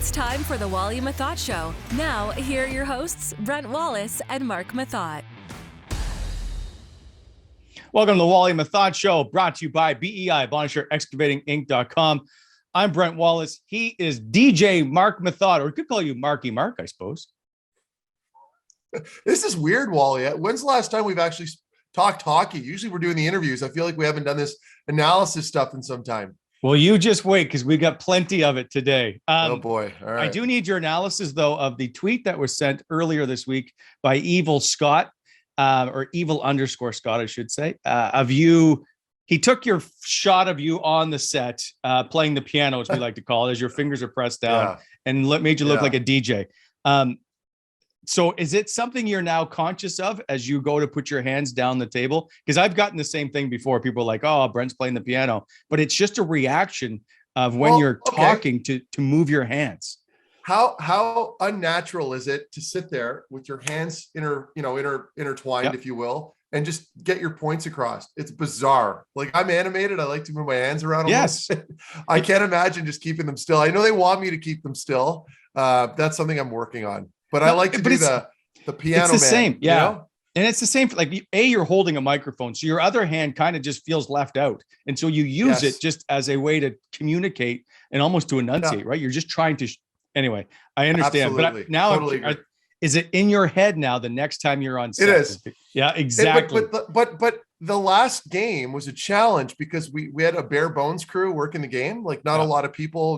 It's time for the Wally Methot Show. Now, here are your hosts, Brent Wallace and Marc Methot. Welcome to the Wally Methot Show, brought to you by BEI, BonnecherExcavatingInc.com. I'm Brent Wallace. He is DJ Marc Methot, or we could call you Marky Mark, I suppose. This is weird, Wally. When's the last time we've actually talked hockey? Usually we're doing the interviews. I feel like we haven't done this analysis stuff in some time. Well, you just wait, because we got plenty of it today. Oh, boy. All right. I do need your analysis, though, of the tweet that was sent earlier this week by Evil Scott, or Evil_Scott, I should say, of you. He took your shot of you on the set, playing the piano, as we like to call it, as your fingers are pressed down, and made you look like a DJ. So is it something you're now conscious of as you go to put your hands down the table? Because I've gotten the same thing before. People are like, oh, Brent's playing the piano, but it's just a reaction of when you're talking to move your hands. How unnatural is it to sit there with your hands intertwined, if you will, and just get your points across? It's bizarre. Like, I'm animated. I like to move my hands around. Yes. I can't imagine just keeping them still. I know they want me to keep them still. That's something I'm working on. But I like to do the piano. It's the same. Yeah. You know? And it's the same. Like, you're holding a microphone, so your other hand kind of just feels left out. And so you use it just as a way to communicate and almost to enunciate, right? You're just trying to, anyway, I understand. Absolutely. But is it in your head now the next time you're on set? It is. Yeah, exactly. But the last game was a challenge because we had a bare bones crew working the game. Like, not a lot of people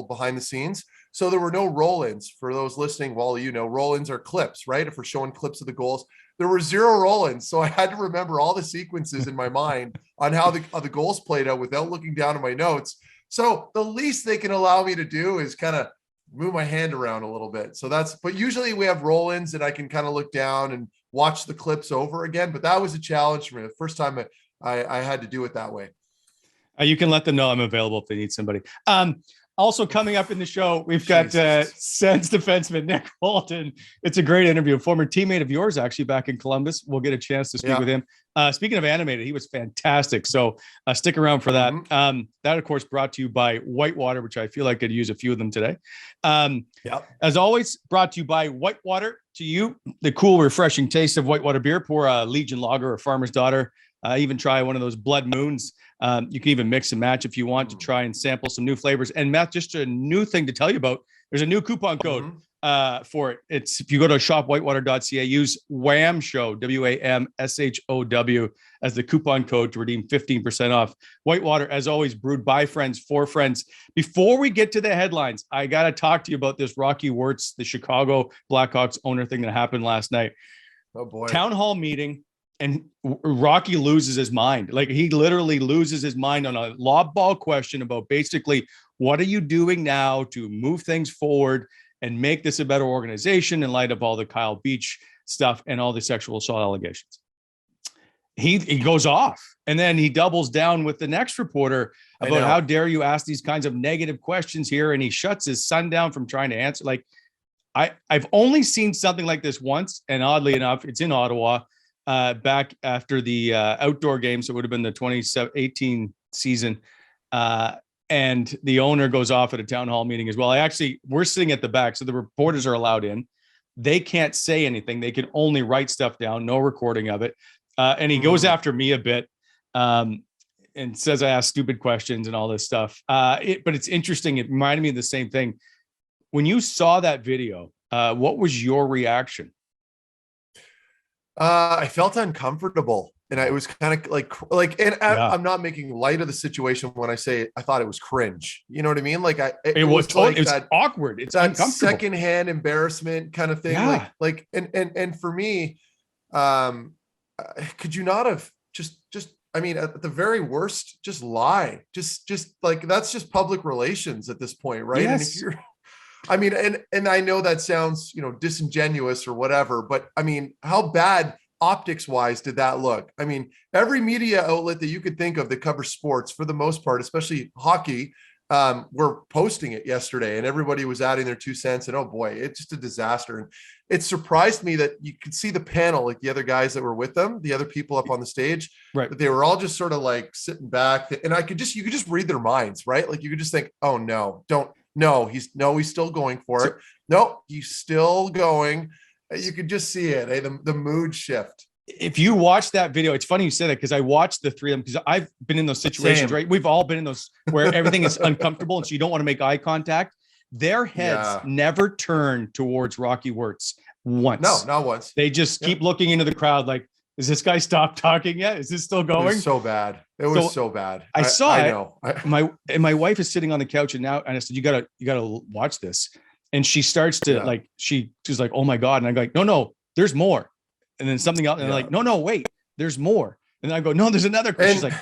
behind the scenes. So there were no roll-ins. For those listening, Wally, roll-ins are clips, right? If we're showing clips of the goals, there were 0 roll-ins. So I had to remember all the sequences in my mind on how the goals played out without looking down at my notes. So the least they can allow me to do is kind of move my hand around a little bit. So but usually we have roll-ins and I can kind of look down and watch the clips over again. But that was a challenge for me. The first time I had to do it that way. You can let them know I'm available if they need somebody. Also coming up in the show, we've got Sens defenseman Nick Holden. It's a great interview. A former teammate of yours, actually, back in Columbus. We'll get a chance to speak with him. Speaking of animated, he was fantastic. So stick around for that. That, of course, brought to you by Whitewater, which I feel like I could use a few of them today. As always, brought to you by Whitewater. To you, the cool, refreshing taste of Whitewater beer. Pour a Legion Lager or Farmer's Daughter. Even try one of those Blood Moons. You can even mix and match if you want to try and sample some new flavors. And Matt, just a new thing to tell you about. There's a new coupon code for it. It's if you go to shopwhitewater.ca, use WAMSHOW, WAMSHOW, as the coupon code to redeem 15% off. Whitewater, as always, brewed by friends for friends. Before we get to the headlines, I got to talk to you about this Rocky Wirtz, the Chicago Blackhawks owner thing that happened last night. Oh boy. Town hall meeting. And Rocky loses his mind. Like, he literally loses his mind on a lob ball question about basically, what are you doing now to move things forward and make this a better organization in light of all the Kyle Beach stuff and all the sexual assault allegations? He goes off, and then he doubles down with the next reporter about how dare you ask these kinds of negative questions here. And he shuts his son down from trying to answer. Like, I've only seen something like this once. And oddly enough, it's in Ottawa. Back after the outdoor games, it would have been the 2018 season. And the owner goes off at a town hall meeting as well. We're sitting at the back, so the reporters are allowed in. They can't say anything. They can only write stuff down, no recording of it. And he goes after me a bit and says I ask stupid questions and all this stuff. But it's interesting. It reminded me of the same thing. When you saw that video, what was your reaction? I felt uncomfortable, and it was kind of I'm not making light of the situation when I say I thought it was cringe. You know what I mean? Like, it was awkward. It's that uncomfortable. Secondhand embarrassment kind of thing. Yeah. And for me, could you not have just, I mean, at the very worst, just lie, just like, that's just public relations at this point. Right. Yes. And if you're, I mean, and I know that sounds, disingenuous or whatever, but I mean, how bad optics wise did that look? I mean, every media outlet that you could think of that covers sports, for the most part, especially hockey, were posting it yesterday, and everybody was adding their 2 cents, and oh boy, it's just a disaster. And it surprised me that you could see the panel, like the other guys that were with them, the other people up on the stage, right? But they were all just sort of like sitting back, and you could just read their minds, right? Like, you could just think, oh no, don't No, he's still going for it. No, he's still going. You could just see it. The mood shift. If you watch that video, it's funny you said that, because I watched the three of them, because I've been in those situations, right? We've all been in those where everything is uncomfortable, and so you don't want to make eye contact. Their heads never turn towards Rocky Wirtz once. No, not once. They just keep looking into the crowd like, is this guy stopped talking yet? Is this still going? It was so bad. It was so bad. I saw it. I know. My wife is sitting on the couch, and I said, you gotta watch this. And she starts to she's like, oh my God. And I'm like, no, there's more. And then something else. And they're like, no, wait, there's more. And then I go, no, there's another. And she's like,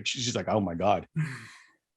she's like, oh my God.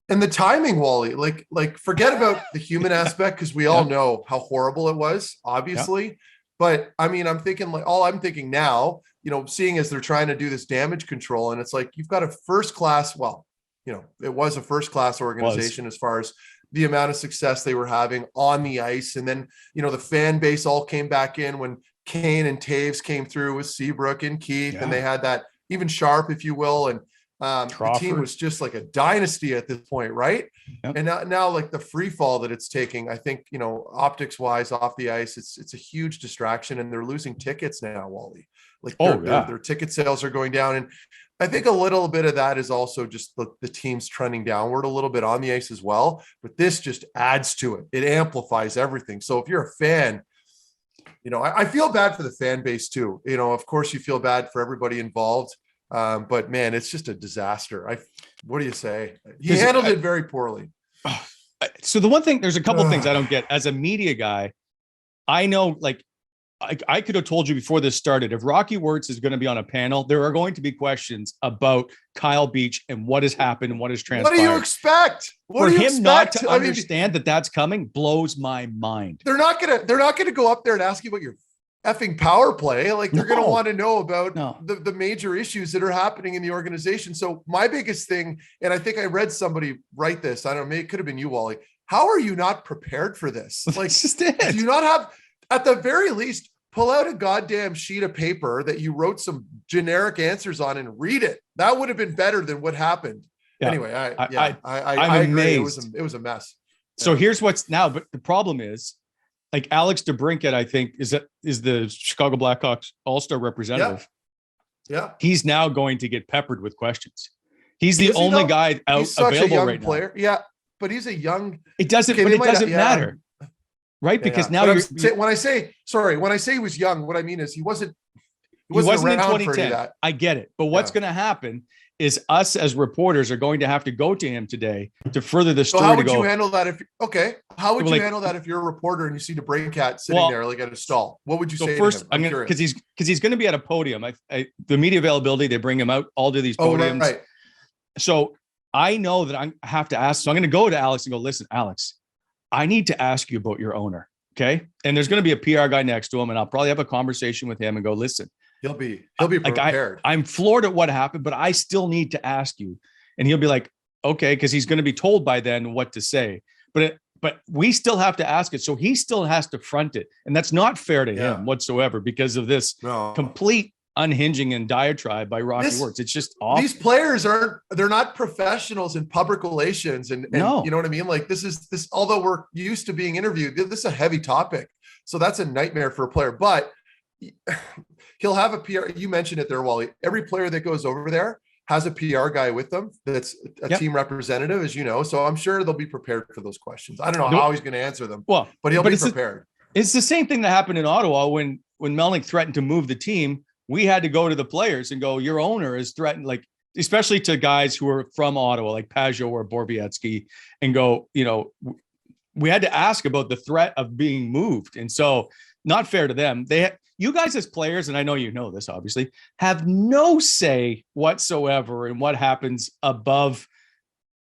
And the timing, Wally, like forget about the human aspect, because we all know how horrible it was, obviously. Yeah. But I mean, I'm thinking now, seeing as they're trying to do this damage control, and it's like, you've got a first class, it was a first class organization as far as the amount of success they were having on the ice. And then, the fan base all came back in when Kane and Taves came through with Seabrook and Keith, and they had that even Sharp, if you will. And the team was just like a dynasty at this point, right? Yep. And now like the free fall that it's taking, I think, optics wise off the ice, it's a huge distraction, and they're losing tickets now, Wally. Like their ticket sales are going down. And I think a little bit of that is also just the team's trending downward a little bit on the ice as well. But this just adds to it. It amplifies everything. So if you're a fan, I feel bad for the fan base too. Of course you feel bad for everybody involved. But man, it's just a disaster. What do you say? He handled it very poorly. So the one thing, there's a couple of things I don't get as a media guy. I know, like, I could have told you before this started, if Rocky Wirtz is going to be on a panel, there are going to be questions about Kyle Beach and what has happened and what has transpired. What do you expect? For him not to understand that that's coming blows my mind. They're not gonna go up there and ask you about your effing power play. Like, they're going to want to know about the major issues that are happening in the organization. So my biggest thing, and I think I read somebody write this, I don't know, maybe it could have been you, Wally. How are you not prepared for this? Like, do you not have, at the very least, pull out a goddamn sheet of paper that you wrote some generic answers on and read it? That would have been better than what happened. Yeah. Anyway, I agree. It was a mess. So here's what's now, but the problem is, like, Alex DeBrincat, I think, is the Chicago Blackhawks all-star representative. Yeah. He's now going to get peppered with questions. He's the only guy available right now. Yeah, but he's a young. It doesn't matter. Right? Because now when I say he was young, what I mean is he wasn't in 2010. I get it. But what's going to happen is us as reporters are going to have to go to him today to further the story. So how would you handle that how would you handle that if you're a reporter and you see DeBrincat sitting there like at a stall? What would you say first, to him? Because he's going to be at a podium. The media availability, they bring him out all to these podiums. Right. So I know that I have to ask. So I'm going to go to Alex and go, listen, Alex, I need to ask you about your owner. Okay. And there's going to be a PR guy next to him, and I'll probably have a conversation with him and go, listen, he'll be prepared. I'm floored at what happened, but I still need to ask you. And he'll be like, okay, because he's going to be told by then what to say. But we still have to ask it. So he still has to front it. And that's not fair to him whatsoever because of this complete unhinging and diatribe by Rocky Wirtz. It's just awful. These players they're not professionals in public relations. And no. You know what I mean? Like, this, although we're used to being interviewed, this is a heavy topic. So that's a nightmare for a player, but he'll have a PR. You mentioned it there, Wally. Every player that goes over there has a PR guy with them that's a team representative, as you know. So I'm sure they'll be prepared for those questions. I don't know how he's going to answer them, but he'll be prepared. It's the same thing that happened in Ottawa when Melnyk threatened to move the team. We had to go to the players and go, your owner is threatened, like, especially to guys who are from Ottawa, like Pajot or Borowiecki, and go, we had to ask about the threat of being moved. And so not fair to them. You guys as players, and I know you know this, obviously, have no say whatsoever in what happens above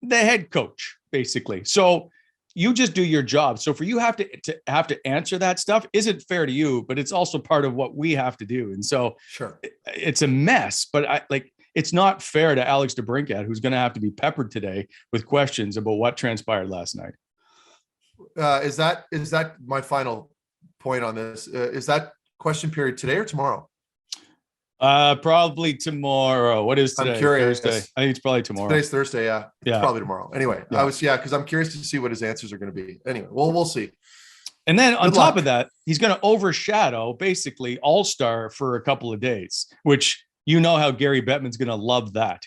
the head coach, basically. So you just do your job. So for you have to answer that stuff isn't fair to you, but it's also part of what we have to do. And so sure, it's a mess, but it's not fair to Alex DeBrincat, who's going to have to be peppered today with questions about what transpired last night. Is that my final point on this? Is that question period today or tomorrow? Probably tomorrow. What is today? I'm curious. Thursday. I think it's probably tomorrow. Today's Thursday. Yeah. Yeah. It's probably tomorrow. Anyway, Yeah. because I'm curious to see what his answers are going to be. Anyway, we'll see. And then on Good top luck. of that, he's going to overshadow basically All-Star for a couple of days, which you know how Gary Bettman's going to love that.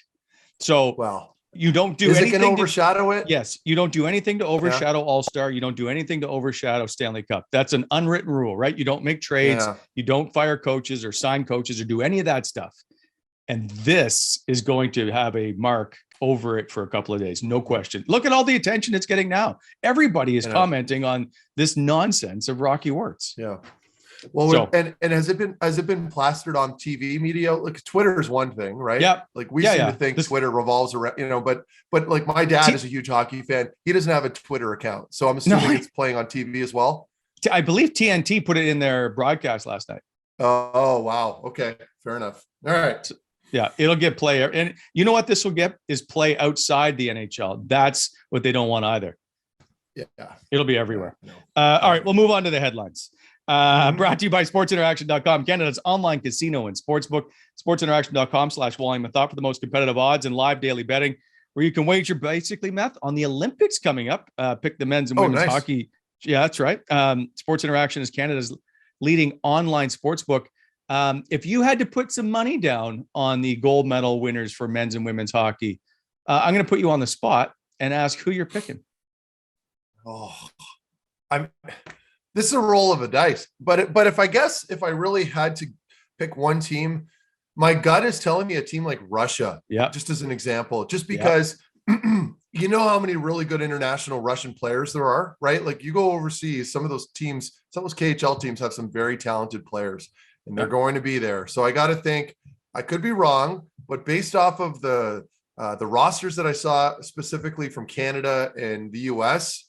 So Well, you don't do is it anything going to to overshadow it? Yes, you don't do anything to overshadow All-Star. You don't do anything to overshadow Stanley Cup. That's an unwritten rule, right? You don't make trades. Yeah. You don't fire coaches or sign coaches or do any of that stuff. And this is going to have a mark over it for a couple of days. No question. Look at all the attention it's getting now. Everybody is commenting on this nonsense of Rocky Wirtz. Yeah. Well, and has it been plastered on TV media? Like Twitter is one thing, right? Yeah. Like we seem to think Twitter revolves around, but like my dad is a huge hockey fan. He doesn't have a Twitter account. So I'm assuming it's playing on TV as well. I believe TNT put it in their broadcast last night. Oh, wow. Okay. Fair enough. All right. Yeah, it'll get play. And you know what this will get is play outside the NHL. That's what they don't want either. Yeah. It'll be everywhere. No. All right, we'll move on to the headlines. Brought to you by sportsinteraction.com, Canada's online casino and sportsbook. Sportsinteraction.com/Wally Methot for the most competitive odds and live daily betting, where you can wager basically, Meth, on the Olympics coming up. Pick the men's and women's hockey. Yeah, that's right. Sports Interaction is Canada's leading online sportsbook. If you had to put some money down on the gold medal winners for men's and women's hockey, I'm going to put you on the spot and ask who you're picking. Oh, this is a roll of the dice, but if I really had to pick one team, my gut is telling me a team like Russia. Yeah. Just as an example, just because you know how many really good international Russian players there are, right? Like you go overseas, some of those KHL teams have some very talented players. And they're going to be there. So I got to think, I could be wrong, but based off of the rosters that I saw specifically from Canada and the US,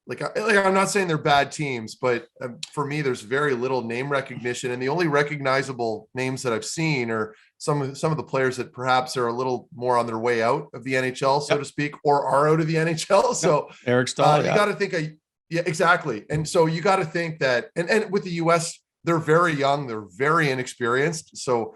like I'm not saying they're bad teams, but for me, there's very little name recognition. And the only recognizable names that I've seen are some of the players that perhaps are a little more on their way out of the NHL, so to speak, or are out of the NHL. So Eric Stahl, you got to think, exactly. And so you got to think that, and with the US, they're very young. They're very inexperienced. So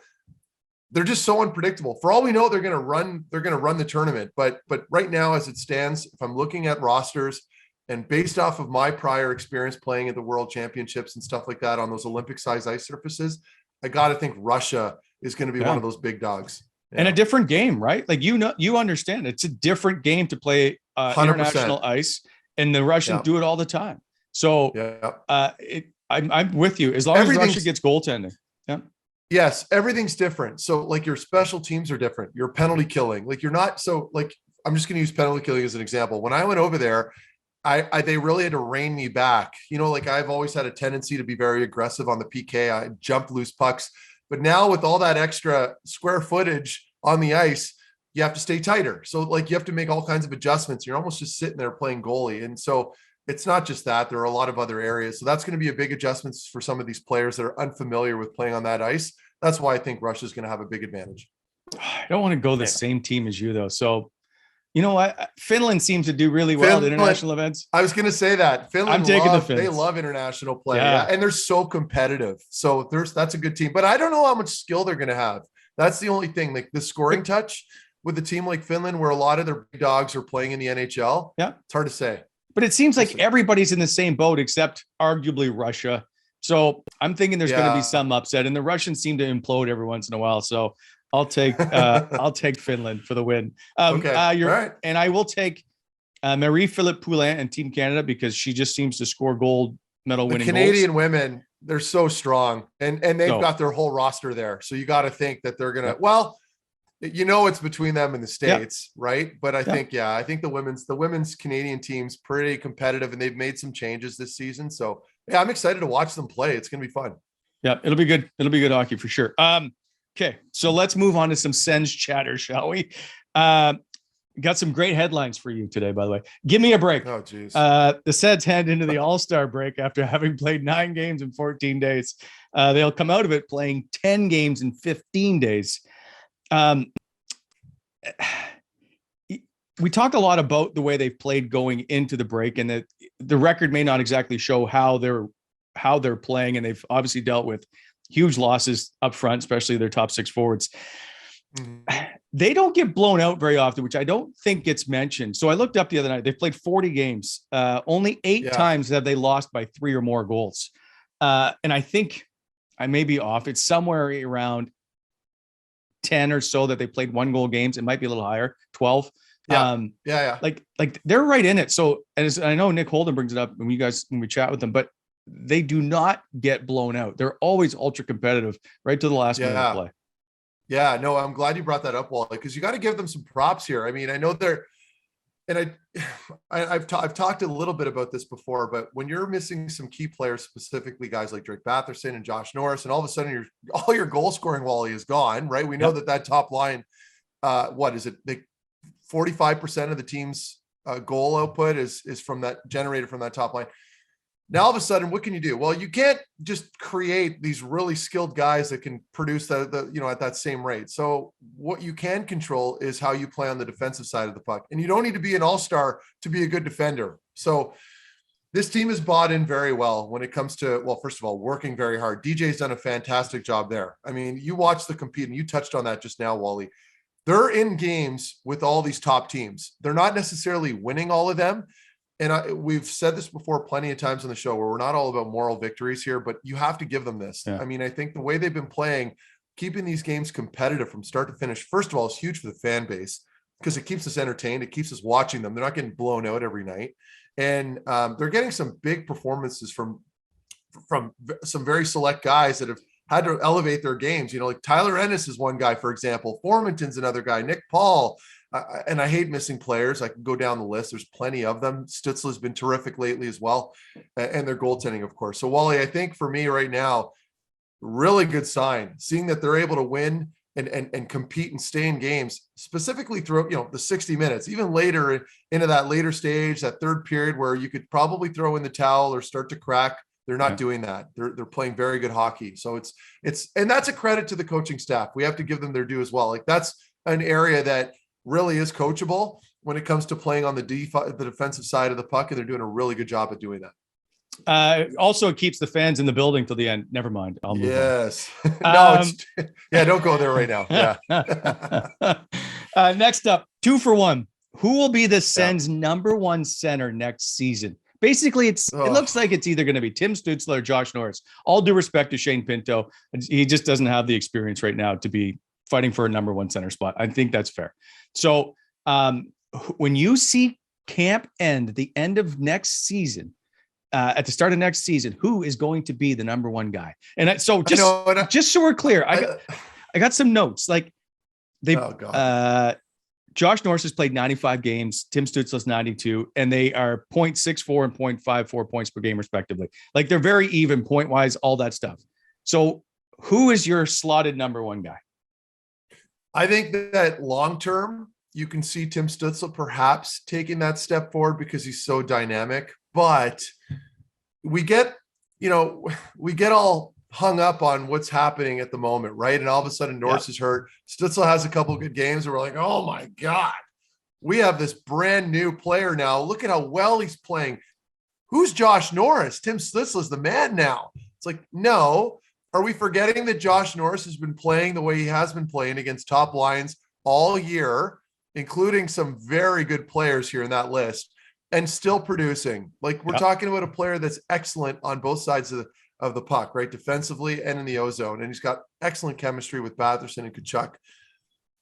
they're just so unpredictable. For all we know, they're going to run the tournament. But right now, as it stands, if I'm looking at rosters and based off of my prior experience playing at the World Championships and stuff like that on those Olympic-sized ice surfaces, I got to think Russia is going to be one of those big dogs. And a different game, right? Like, you understand it's a different game to play international ice, and the Russians do it all the time. So I'm with you. As long as Russia gets goaltending. Yeah. Yes, everything's different. So like your special teams are different. Your penalty killing, like you're not so like I'm just going to use penalty killing as an example. When I went over there, they really had to rein me back. You know, like I've always had a tendency to be very aggressive on the PK. I jump loose pucks, but now with all that extra square footage on the ice, you have to stay tighter. So like you have to make all kinds of adjustments. You're almost just sitting there playing goalie, and so. It's not just that. There are a lot of other areas. So that's going to be a big adjustment for some of these players that are unfamiliar with playing on that ice. That's why I think Russia is going to have a big advantage. I don't want to go the same team as you, though. So, you know what? Finland seems to do really well at international events. I was going to say that. Finland, I'm taking the Finns. They love international play. Yeah. And they're so competitive. So that's a good team. But I don't know how much skill they're going to have. That's the only thing. Like the scoring touch with a team like Finland, where a lot of their big dogs are playing in the NHL. Yeah. It's hard to say. But it seems like everybody's in the same boat except arguably Russia. So I'm thinking there's going to be some upset, and the Russians seem to implode every once in a while. So I'll take Finland for the win. Right. And I will take Marie-Philippe Poulin and Team Canada because she just seems to score gold medal winning goals. Canadian women, they're so strong, and they've got their whole roster there. So you got to think that they're going to it's between them and the States, right? But I think the women's Canadian team's pretty competitive, and they've made some changes this season. So I'm excited to watch them play. It's going to be fun. Yeah, it'll be good. It'll be good hockey for sure. Okay, so let's move on to some Sens chatter, shall we? Got some great headlines for you today, by the way. Give me a break. Oh, geez. The Sens head into the All-Star break after having played 9 games in 14 days. They'll come out of it playing 10 games in 15 days. We talked a lot about the way they've played going into the break, and that the record may not exactly show how they're playing, and they've obviously dealt with huge losses up front, especially their top six forwards. Mhm. They don't get blown out very often, which I don't think gets mentioned. So I looked up the other night. They've played 40 games. Only 8 times have they lost by 3 or more goals. And I think I may be off. It's somewhere around 10 or so that they played 1-goal games. It might be a little higher, 12. Yeah. Like they're right in it. So, and I know Nick Holden brings it up when we chat with them, but they do not get blown out. They're always ultra competitive right to the last minute of play. Yeah, no, I'm glad you brought that up, Wally, because you got to give them some props here. I mean, I know they're, and I've talked a little bit about this before, but when you're missing some key players, specifically guys like Drake Batherson and Josh Norris, and all of a sudden all your goal scoring, Wally, is gone, right? We know that top line, what is it? 45% of the team's goal output is from that, generated from that top line. Now, all of a sudden, what can you do? Well, you can't just create these really skilled guys that can produce at that same rate. So what you can control is how you play on the defensive side of the puck. And you don't need to be an all-star to be a good defender. So this team is bought in very well when it comes to, well, first of all, working very hard. DJ's done a fantastic job there. I mean, you watch the compete, and you touched on that just now, Wally. They're in games with all these top teams. They're not necessarily winning all of them. And we've said this before plenty of times on the show, where we're not all about moral victories here, but you have to give them this. Yeah. I mean, I think the way they've been playing, keeping these games competitive from start to finish, first of all, is huge for the fan base because it keeps us entertained. It keeps us watching them. They're not getting blown out every night. And they're getting some big performances from some very select guys that have had to elevate their games. You know, like Tyler Ennis is one guy, for example. Formanton's another guy. Nick Paul. And I hate missing players. I can go down the list. There's plenty of them. Stützle has been terrific lately as well. And their goaltending, of course. So, Wally, I think for me right now, really good sign, seeing that they're able to win and compete and stay in games, specifically throughout, the 60 minutes, even later into that later stage, that third period where you could probably throw in the towel or start to crack. They're not doing that. They're playing very good hockey. So and that's a credit to the coaching staff. We have to give them their due as well. Like, that's an area that really is coachable when it comes to playing on the defensive side of the puck, and they're doing a really good job at doing that. Also, it keeps the fans in the building till the end. Never mind. I'll move on. Don't go there right now. Yeah. Next up, 2 for 1. Who will be the Sens' number 1 center next season? Basically, it looks like it's either going to be Tim Stützle or Josh Norris. All due respect to Shane Pinto, he just doesn't have the experience right now to be fighting for a number 1 center spot. I think that's fair. So when you see camp end at the end of next season, at the start of next season, who is going to be the number 1 guy? And just so we're clear, I got some notes. Like Josh Norris has played 95 games, Tim Stützle's 92, and they are 0.64 and 0.54 points per game respectively. Like, they're very even point wise, all that stuff. So who is your slotted number 1 guy? I think that long-term, you can see Tim Stützle perhaps taking that step forward because he's so dynamic, but we get all hung up on what's happening at the moment, right? And all of a sudden Norris is hurt. Stützle has a couple of good games and we're like, oh my God, we have this brand new player now. Look at how well he's playing. Who's Josh Norris? Tim Stützle is the man now. It's like, no. Are we forgetting that Josh Norris has been playing the way he has been playing against top lines all year, including some very good players here in that list, and still producing? Like, we're talking about a player that's excellent on both sides of the puck, right? Defensively and in the O-zone. And he's got excellent chemistry with Batherson and Tkachuk.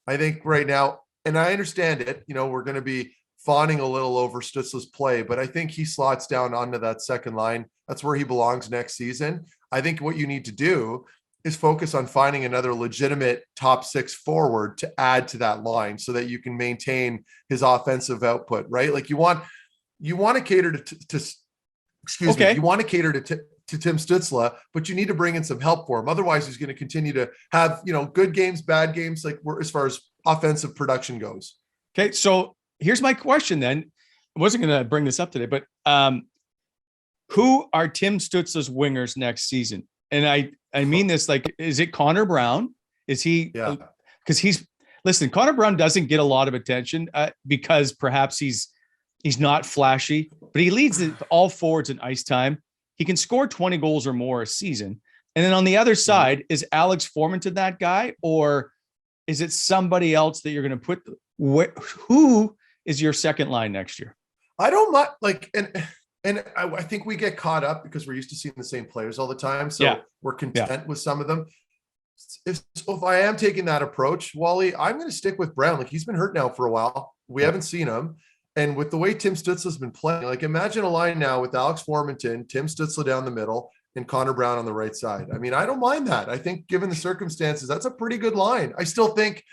I think right now, and I understand it, we're going to be fawning a little over Stützle's play, but I think he slots down onto that second line. That's where he belongs next season. I think what you need to do is focus on finding another legitimate top 6 forward to add to that line so that you can maintain his offensive output, right? Like, you want to cater you want to cater to Tim Stützle, but you need to bring in some help for him. Otherwise, he's going to continue to have, good games, bad games, like, as far as offensive production goes. Okay. So here's my question then. I wasn't going to bring this up today, but who are Tim Stützle's wingers next season? And I mean this, like, is it Connor Brown? Is he? Yeah. Because Connor Brown doesn't get a lot of attention because perhaps he's not flashy, but he leads all forwards in ice time. He can score 20 goals or more a season. And then on the other side, is Alex Formenton that guy, or is it somebody else that you're going to put? Who is your second line next year? I don't mind, like, and I think we get caught up because we're used to seeing the same players all the time. So we're content with some of them. If I am taking that approach, Wally, I'm going to stick with Brown. Like, he's been hurt now for a while. We haven't seen him. And with the way Tim Stützle has been playing, like, imagine a line now with Alex Formenton, Tim Stützle down the middle, and Connor Brown on the right side. I mean, I don't mind that. I think given the circumstances, that's a pretty good line. I still think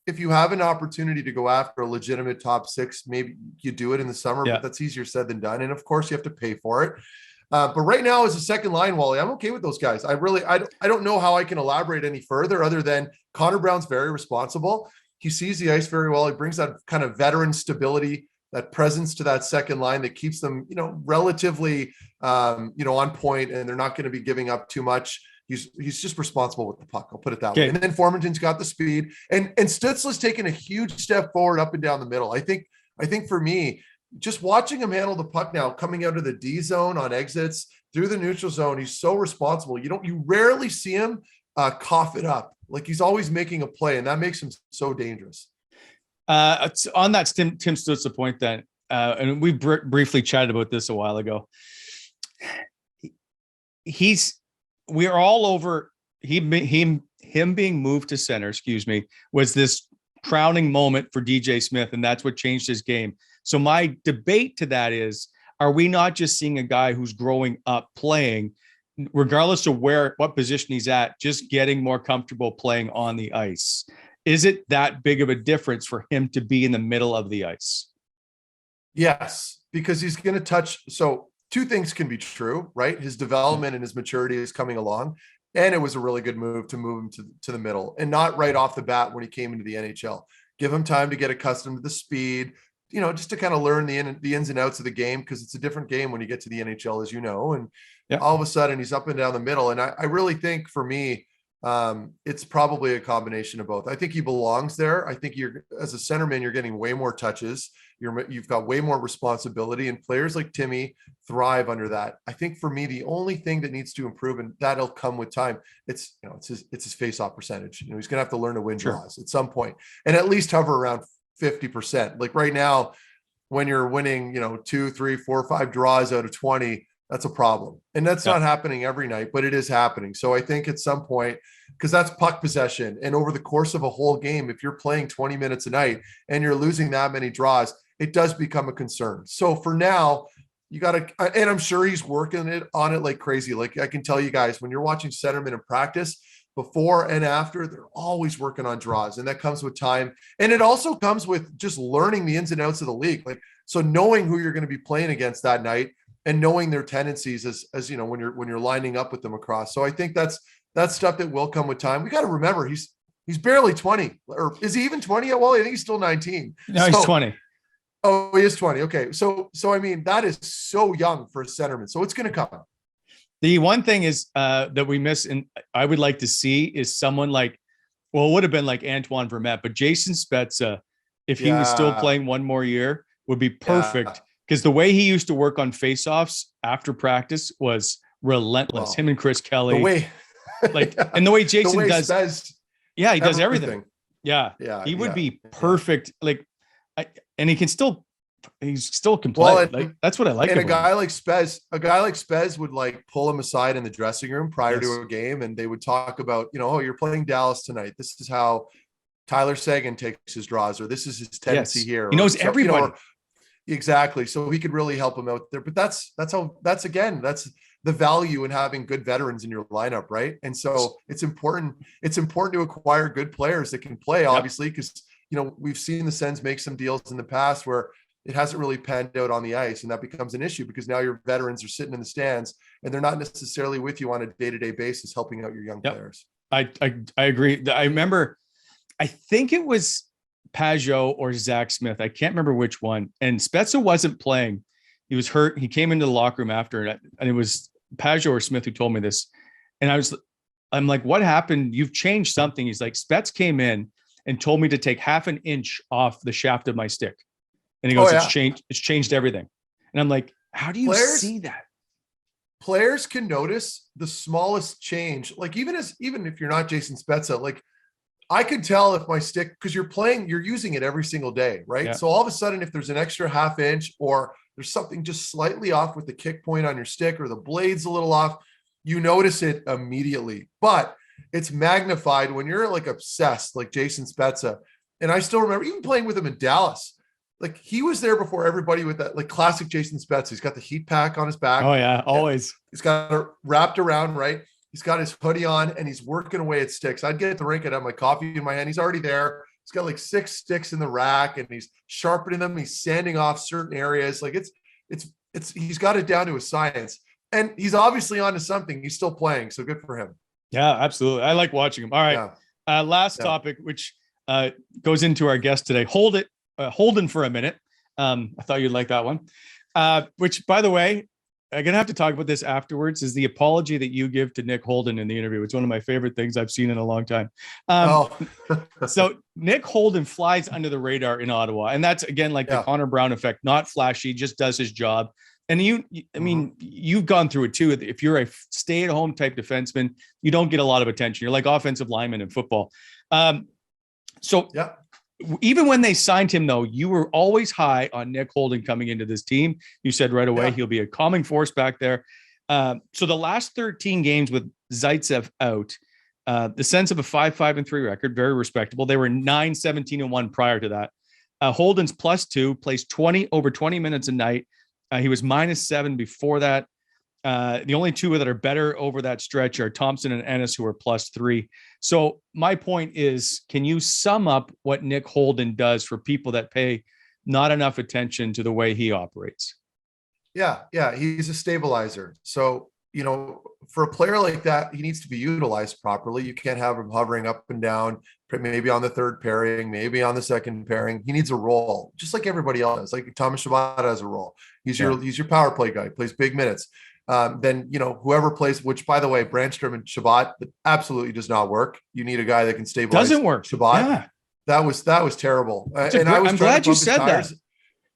if you have an opportunity to go after a legitimate top six, maybe you do it in the summer, but that's easier said than done. And of course you have to pay for it. But right now as a second line, Wally, I'm okay with those guys. I don't know how I can elaborate any further other than Connor Brown's very responsible. He sees the ice very well. He brings that kind of veteran stability, that presence to that second line that keeps them, relatively, on point, and they're not going to be giving up too much. He's just responsible with the puck. I'll put it that way. And then Formenton's got the speed, and Stützle's taken a huge step forward up and down the middle. I think for me, just watching him handle the puck now, coming out of the D zone on exits through the neutral zone, he's so responsible. You rarely see him cough it up. Like, he's always making a play, and that makes him so dangerous. On that Tim Stützle point, then, and we briefly chatted about this a while ago. We are all over him being moved to center. Was this crowning moment for DJ Smith, and that's what changed his game. So my debate to that is: are we not just seeing a guy who's growing up playing, regardless of what position he's at, just getting more comfortable playing on the ice? Is it that big of a difference for him to be in the middle of the ice? Yes, because he's going to touch. So two things can be true, right? His development and his maturity is coming along. And it was a really good move to move him to the middle, and not right off the bat when he came into the NHL. Give him time to get accustomed to the speed, just to kind of learn the ins and outs of the game, because it's a different game when you get to the NHL, as you know. And all of a sudden he's up and down the middle. And I really think for me, it's probably a combination of both. I think he belongs there. I think as a centerman, you're getting way more touches. You've got way more responsibility, and players like Timmy thrive under that. I think for me, the only thing that needs to improve, and that'll come with time, it's his face-off percentage. He's going to have to learn to win draws at some point, and at least hover around 50%. Like right now, when you're winning, 2, 3, 4, 5 draws out of 20, that's a problem. And that's not happening every night, but it is happening. So I think at some point, because that's puck possession, and over the course of a whole game, if you're playing 20 minutes a night and you're losing that many draws, it does become a concern. So for now, you got to, and I'm sure he's working on it like crazy. Like, I can tell you guys, when you're watching centermen in practice, before and after, they're always working on draws, and that comes with time. And it also comes with just learning the ins and outs of the league. Like, so knowing who you're going to be playing against that night, and knowing their tendencies as when you're lining up with them across. So I think that's stuff that will come with time. We got to remember he's barely 20, or is he even 20 yet? Well, I think he's still 19. No, he's 20. Oh, he is 20. Okay. So I mean, that is so young for a centerman. So it's going to come. The one thing is that we miss, and I would like to see, is someone like, well, it would have been like Antoine Vermette, but Jason Spezza, if he was still playing one more year, would be perfect. Because the way he used to work on faceoffs after practice was relentless. Him and Chris Kelly. And the way Jason does. He does everything. Yeah. He would be perfect. And he can still, he's still can play. That's what I like. And a guy like Spez would pull him aside in the dressing room prior to a game, and they would talk about, oh, you're playing Dallas tonight. This is how Tyler Seguin takes his draws, or this is his tendency here. He knows everybody. Exactly. So he could really help him out there. But that's the value in having good veterans in your lineup, right? And so it's important to acquire good players that can play, obviously, because we've seen the Sens make some deals in the past where it hasn't really panned out on the ice, and that becomes an issue because now your veterans are sitting in the stands and they're not necessarily with you on a day-to-day basis helping out your young players. I agree. I remember, I think it was Pajot or Zach Smith. I can't remember which one. And Spezza wasn't playing. He was hurt. He came into the locker room after, and it was Pajot or Smith who told me this. And I'm like, what happened? You've changed something. He's like, Spetz came in and told me to take half an inch off the shaft of my stick. And he goes, it's changed everything. And I'm like, how do you see that? players can notice the smallest change. Like even if you're not Jason Spezza, like I could tell if my stick, because you're using it every single day, right? Yeah. So all of a sudden, if there's an extra half inch or there's something just slightly off with the kick point on your stick or the blade's a little off, you notice it immediately. But it's magnified when you're like obsessed, like Jason Spezza. And I still remember even playing with him in Dallas. Like he was there before everybody with that, like classic Jason Spezza. He's got the heat pack on his back. Oh yeah, always. He's got it wrapped around, right? He's got his hoodie on and he's working away at sticks. I'd get at the rink, I'd have my coffee in my hand. He's already there. He's got like 6 sticks in the rack and he's sharpening them. He's sanding off certain areas. Like he's got it down to a science. And he's obviously onto something. He's still playing. So good for him. Yeah, absolutely. I like watching him. All right. Yeah. Last topic, which goes into our guest today. Holden for a minute. I thought you'd like that one. Which, by the way, I'm going to have to talk about this afterwards, is the apology that you give to Nick Holden in the interview. It's one of my favorite things I've seen in a long time. So Nick Holden flies under the radar in Ottawa. And that's, again, like the Connor Brown effect, not flashy, just does his job. And you've gone through it too. If you're a stay-at-home type defenseman, you don't get a lot of attention. You're like offensive lineman in football. Even when they signed him, though, you were always high on Nick Holden coming into this team. You said right away he'll be a calming force back there. So the last 13 games with Zaitsev out, the Sens have a 5-5-3 record, very respectable. They were 9-17-1 prior to that. Holden's +2, plays over 20 minutes a night. He was -7 before that. The only two that are better over that stretch are Thompson and Ennis, who are +3. So my point is, can you sum up what Nick Holden does for people that pay not enough attention to the way he operates? Yeah. He's a stabilizer. So, for a player like that, he needs to be utilized properly. You can't have him hovering up and down, maybe on the third pairing, maybe on the second pairing. He needs a role, just like everybody else does. Like Thomas Chabot has a role. He's your power play guy, plays big minutes. Then, whoever plays, which by the way, Brandstrom and Chabot, absolutely does not work. You need a guy that can stabilize. Doesn't work. Chabot. Yeah. That was terrible. I'm glad you said that.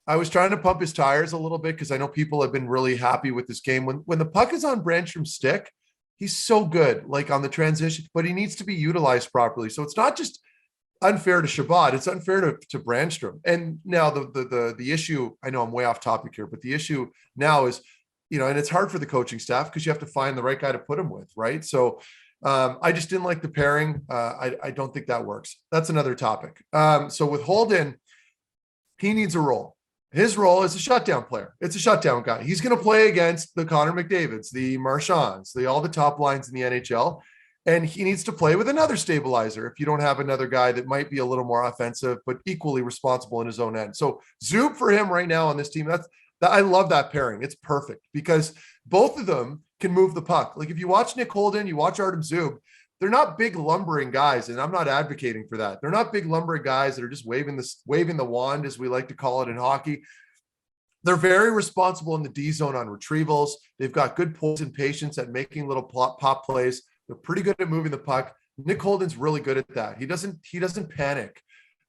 I was trying to pump his tires a little bit because I know people have been really happy with this game. When the puck is on Brandstrom's stick, he's so good, like on the transition, but he needs to be utilized properly. So it's not just unfair to Chabot, it's unfair to Brandstrom. And now the issue, I know I'm way off topic here, but the issue now is, and it's hard for the coaching staff because you have to find the right guy to put him with, right? So I just didn't like the pairing. I don't think that works. That's another topic. So with Holden, he needs a role. His role is a shutdown player. It's a shutdown guy. He's going to play against the Connor McDavids, the Marchands, all the top lines in the NHL. And he needs to play with another stabilizer if you don't have another guy that might be a little more offensive, but equally responsible in his own end. So Zub for him right now on this team, I love that pairing. It's perfect because both of them can move the puck. Like if you watch Nick Holden, you watch Artem Zub, they're not big lumbering guys, and I'm not advocating for that. They're not big lumbering guys that are just waving the wand, as we like to call it in hockey. They're very responsible in the D zone on retrievals. They've got good poise and patience at making little pop plays. They're pretty good at moving the puck. Nick Holden's really good at that. He doesn't panic.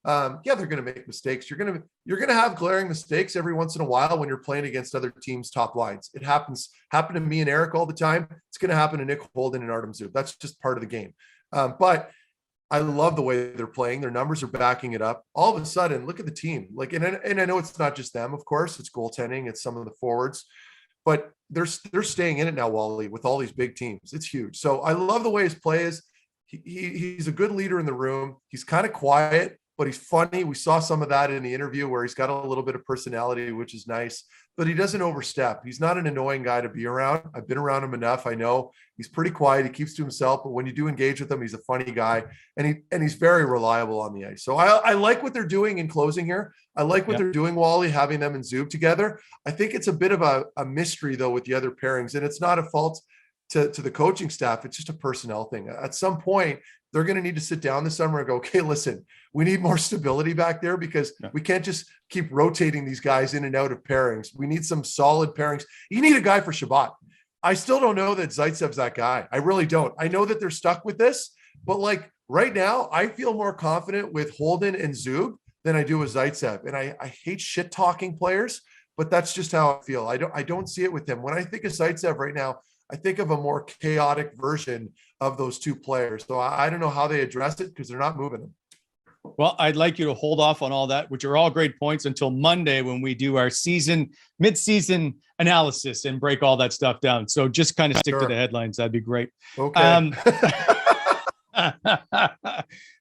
They're going to make mistakes. You're going to have glaring mistakes every once in a while when you're playing against other teams' top lines. It happened to me and Eric all the time. It's going to happen to Nick Holden and Artem Zub. That's just part of the game. But I love the way they're playing. Their numbers are backing it up. All of a sudden, look at the team. Like, and I know it's not just them, of course. It's goaltending. It's some of the forwards, but they're staying in it now, Wally, with all these big teams. It's huge. So I love the way his play is. He's a good leader in the room. He's kind of quiet, but he's funny. We saw some of that in the interview where he's got a little bit of personality, which is nice, but he doesn't overstep. He's not an annoying guy to be around. I've been around him enough. I know he's pretty quiet. He keeps to himself, but when you do engage with him, he's a funny guy, and he's very reliable on the ice. So I like what they're doing in closing here. I like what they're doing, Wally, having them and Zub together. I think it's a bit of a mystery though with the other pairings, and it's not a fault to the coaching staff. It's just a personnel thing. At some point, they're going to need to sit down this summer and go, okay, listen, we need more stability back there because we can't just keep rotating these guys in and out of pairings. We need some solid pairings. You need a guy for Chabot. I still don't know that Zaitsev's that guy. I really don't. I know that they're stuck with this, but like right now, I feel more confident with Holden and Zub than I do with Zaitsev. And I hate shit talking players, but that's just how I feel. I don't see it with him. When I think of Zaitsev right now, I think of a more chaotic version of those two players. So I don't know how they address it because they're not moving them. Well, I'd like you to hold off on all that, which are all great points, until Monday when we do our mid-season analysis and break all that stuff down. So just kind of stick to the headlines. That'd be great. Okay.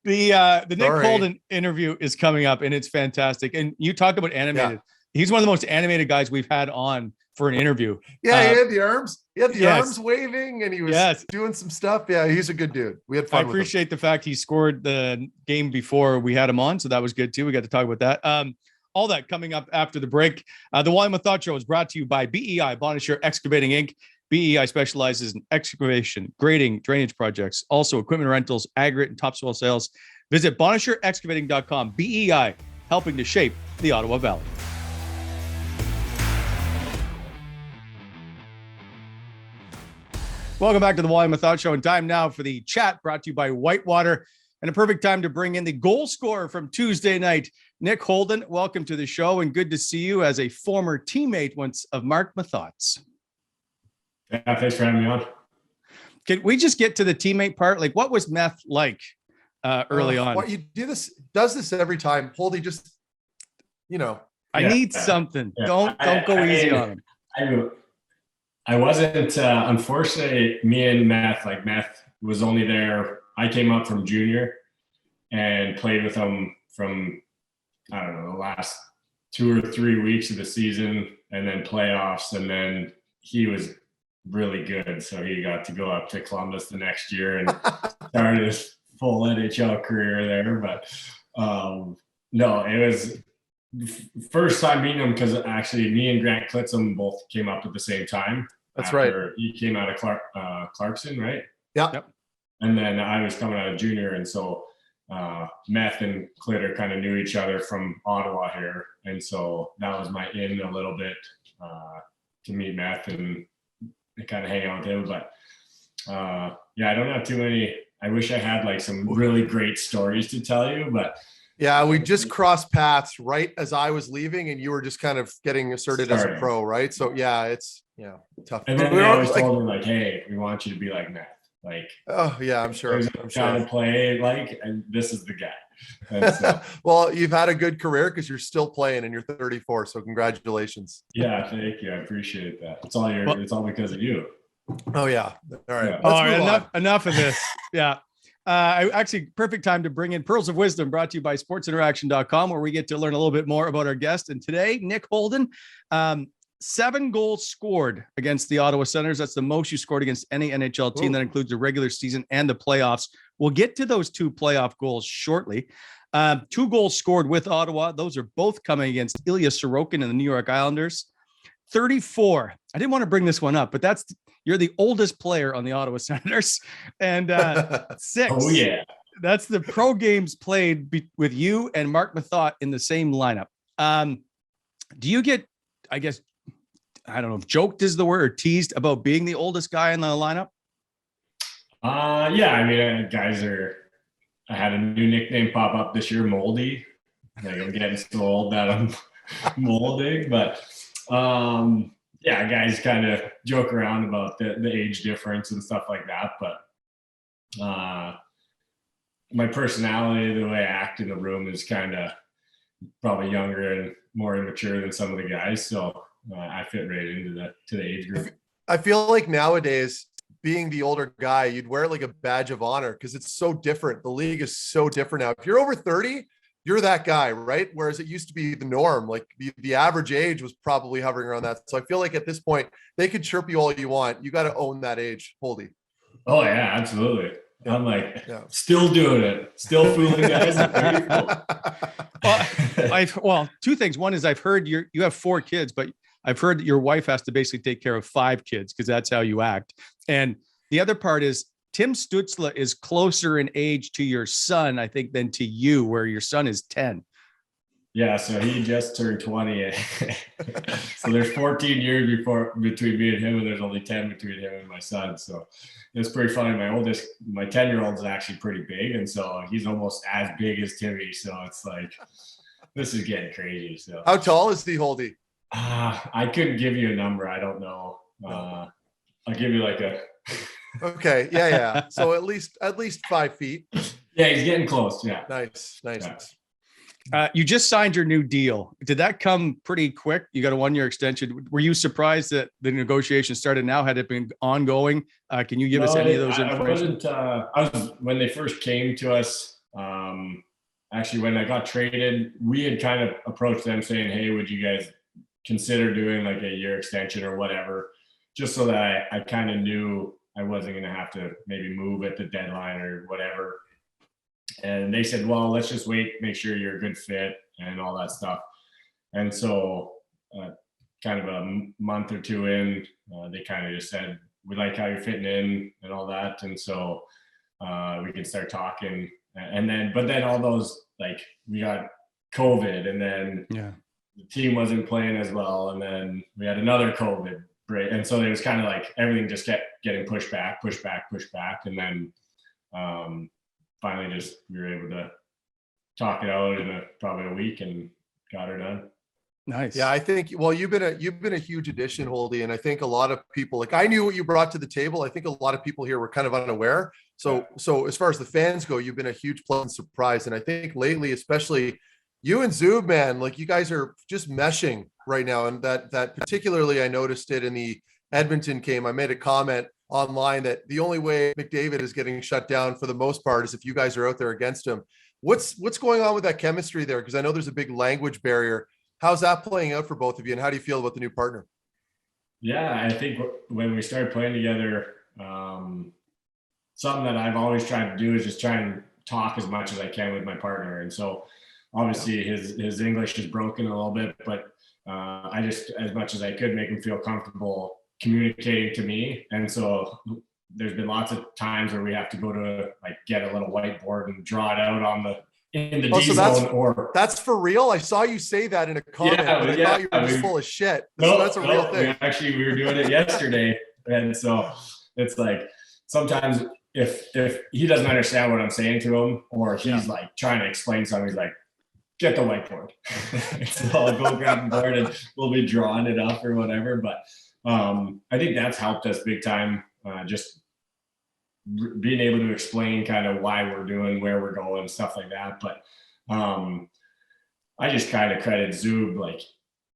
The Nick Holden interview is coming up, and it's fantastic. And you talked about animated. Yeah. He's one of the most animated guys we've had on for an interview. Yeah, he had the arms. He had the arms waving, and he was doing some stuff. Yeah, he's a good dude. We had fun. I appreciate the fact he scored the game before we had him on, so that was good too. We got to talk about that. All that coming up after the break. The Wally Methot Show is brought to you by BEI, Bonnechere Excavating Inc. BEI specializes in excavation, grading, drainage projects, also equipment rentals, aggregate, and topsoil sales. Visit BonnechereExcavating.com. BEI, helping to shape the Ottawa Valley. Welcome back to the Wally Methot Show, and time now for the chat brought to you by Whitewater, and a perfect time to bring in the goal scorer from Tuesday night, Nick Holden. Welcome to the show, and good to see you as a former teammate once of Marc Methot's. Yeah, thanks for having me on. Can we just get to the teammate part? Like, what was Meth like early on? What you does this every time. Holdy, just I need something. Yeah. Don't go easy on him. I wasn't, unfortunately, me and Meth was only there. I came up from junior and played with him from, I don't know, the last 2 or 3 weeks of the season and then playoffs. And then he was really good. So he got to go up to Columbus the next year and started his full NHL career there. But no, it was first time meeting him because actually me and Grant Klitzum both came up at the same time. That's right. He came out of Clarkson, right? Yeah. Yep. And then I was coming out of junior. And so Meth and Klitter kind of knew each other from Ottawa here. And so that was my in a little bit to meet Meth and kind of hang out with him. But I don't have too many. I wish I had like some really great stories to tell you, but yeah, we just crossed paths right as I was leaving and you were just kind of getting asserted as a pro, right? So yeah, it's tough. And then we always told him like, hey, we want you to be like Meth. Like, oh yeah, I'm sure. Trying to play like, and this is the guy. So, well, you've had a good career because you're still playing and you're 34. So congratulations. Yeah, thank you. I appreciate that. It's all because of you. Oh yeah. All right. Yeah. All right. Enough of this. Yeah. Actually, perfect time to bring in Pearls of Wisdom, brought to you by sportsinteraction.com, where we get to learn a little bit more about our guest. And today, Nick Holden, 7 goals scored against the Ottawa Senators. That's the most you scored against any NHL team. That includes the regular season and the playoffs. We'll get to those 2 playoff goals shortly. 2 goals scored with Ottawa. Those are both coming against Ilya Sorokin and the New York Islanders. 34. I didn't want to bring this one up, but you're the oldest player on the Ottawa Senators. And 6. Oh, yeah. That's the pro games played with you and Marc Methot in the same lineup. Do you get, I guess, I don't know if joked is the word, or teased about being the oldest guy in the lineup? Yeah, I mean, I had a new nickname pop up this year, Moldy. Like, I'm getting so old that I'm molding, but guys kind of joke around about the age difference and stuff like that. But my personality, the way I act in the room is kind of probably younger and more immature than some of the guys. So I fit right into the age group. I feel like nowadays, being the older guy, you'd wear it like a badge of honor because it's so different. The league is so different now. If you're over 30, you're that guy, right? Whereas it used to be the norm. Like the average age was probably hovering around that. So I feel like at this point, they could chirp you all you want. You got to own that age, Holdy. Oh yeah, absolutely. I'm like, still doing it, still fooling guys. Well, 2 things. One is I've heard you have 4 kids, but I've heard that your wife has to basically take care of 5 kids because that's how you act. And the other part is Tim Stützle is closer in age to your son, I think, than to you, where your son is 10. Yeah, so he just turned 20. So there's 14 years between me and him, and there's only 10 between him and my son. So it's pretty funny. My 10-year-old is actually pretty big, and so he's almost as big as Timmy. So it's like, this is getting crazy. So how tall is he, Holdy? I couldn't give you a number. I don't know. I'll give you like a. Okay. Yeah. So at least 5 feet. Yeah, he's getting close. Yeah. Nice. You just signed your new deal. Did that come pretty quick? You got a 1-year extension. Were you surprised that the negotiation started now? Had it been ongoing? Can you give us any of those information? I was when they first came to us. Actually, when I got traded, we had kind of approached them saying, "Hey, would you guys consider doing like a year extension or whatever?" Just so that I kind of knew I wasn't going to have to maybe move at the deadline or whatever. And they said, well, let's just wait, make sure you're a good fit and all that stuff. And so kind of a month or two in, they kind of just said, we like how you're fitting in and all that. And so we can start talking. But then all those, like we got COVID and then the team wasn't playing as well. And then we had another COVID break. And so it was kind of like everything just kept getting pushed back. And then finally just we were able to talk it out in probably a week and got her done. Nice. Yeah, I think, well, you've been a huge addition, Holdy. And I think a lot of people, like I knew what you brought to the table. I think a lot of people here were kind of unaware. So as far as the fans go, you've been a huge pleasant surprise. And I think lately, especially you and Zub, man, like you guys are just meshing right now. And that particularly, I noticed it in the Edmonton game. I made a comment online that the only way McDavid is getting shut down for the most part is if you guys are out there against him. What's going on with that chemistry there? Because I know there's a big language barrier. How's that playing out for both of you? And how do you feel about the new partner? Yeah, I think when we started playing together, something that I've always tried to do is just try and talk as much as I can with my partner. And so obviously his English is broken a little bit, but I just, as much as I could, make him feel comfortable communicating to me. And so there's been lots of times where we have to go to like get a little whiteboard and draw it out in the D zone. That's for real. I saw you say that in a comment, but I thought you were just full of shit. That's a real thing. We were doing it yesterday. And so it's like, sometimes if he doesn't understand what I'm saying to him, or he's like trying to explain something, he's like, get the whiteboard. So I'll go grab the board and we'll be drawing it up or whatever. But I think that's helped us big time. Just being able to explain kind of why we're doing, where we're going, stuff like that. But I just kind of credit Zub. Like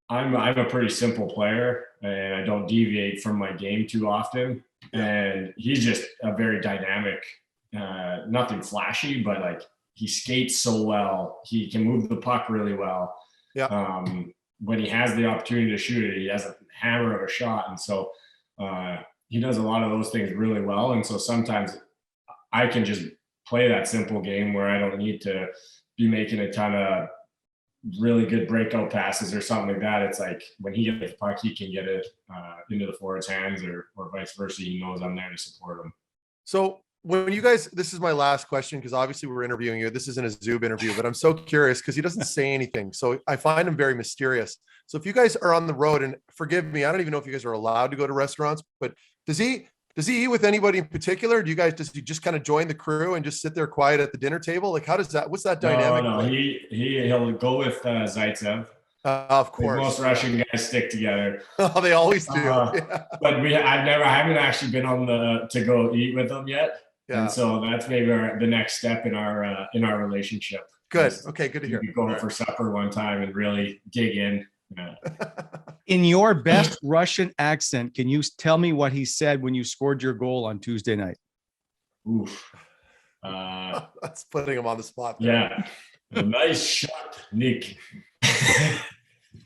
I'm a pretty simple player and I don't deviate from my game too often. And he's just a very dynamic, nothing flashy, but like he skates so well. He can move the puck really well. Yeah. When he has the opportunity to shoot it, he has a hammer of a shot. And so he does a lot of those things really well. And so sometimes I can just play that simple game where I don't need to be making a ton of really good breakout passes or something like that. It's like when he gets the puck, he can get it into the forward's hands or vice versa. He knows I'm there to support him. So when you guys, this is my last question, because obviously we're interviewing you. This isn't a Zub interview, but I'm so curious because he doesn't say anything. So I find him very mysterious. So if you guys are on the road, and forgive me, I don't even know if you guys are allowed to go to restaurants, but does he eat with anybody in particular? Does he just kind of join the crew and just sit there quiet at the dinner table? Like, what's that dynamic? No, he'll go with Zaitsev. Of course. Most Russian guys stick together. Oh, they always do. But I haven't actually been on to go eat with them yet. Yeah. And so that's maybe the next step in our relationship. Good. Okay. Good to hear. We go for supper one time and really dig in. In your best Russian accent, can you tell me what he said when you scored your goal on Tuesday night? Oof. That's putting him on the spot there. Yeah. Nice shot, Nick.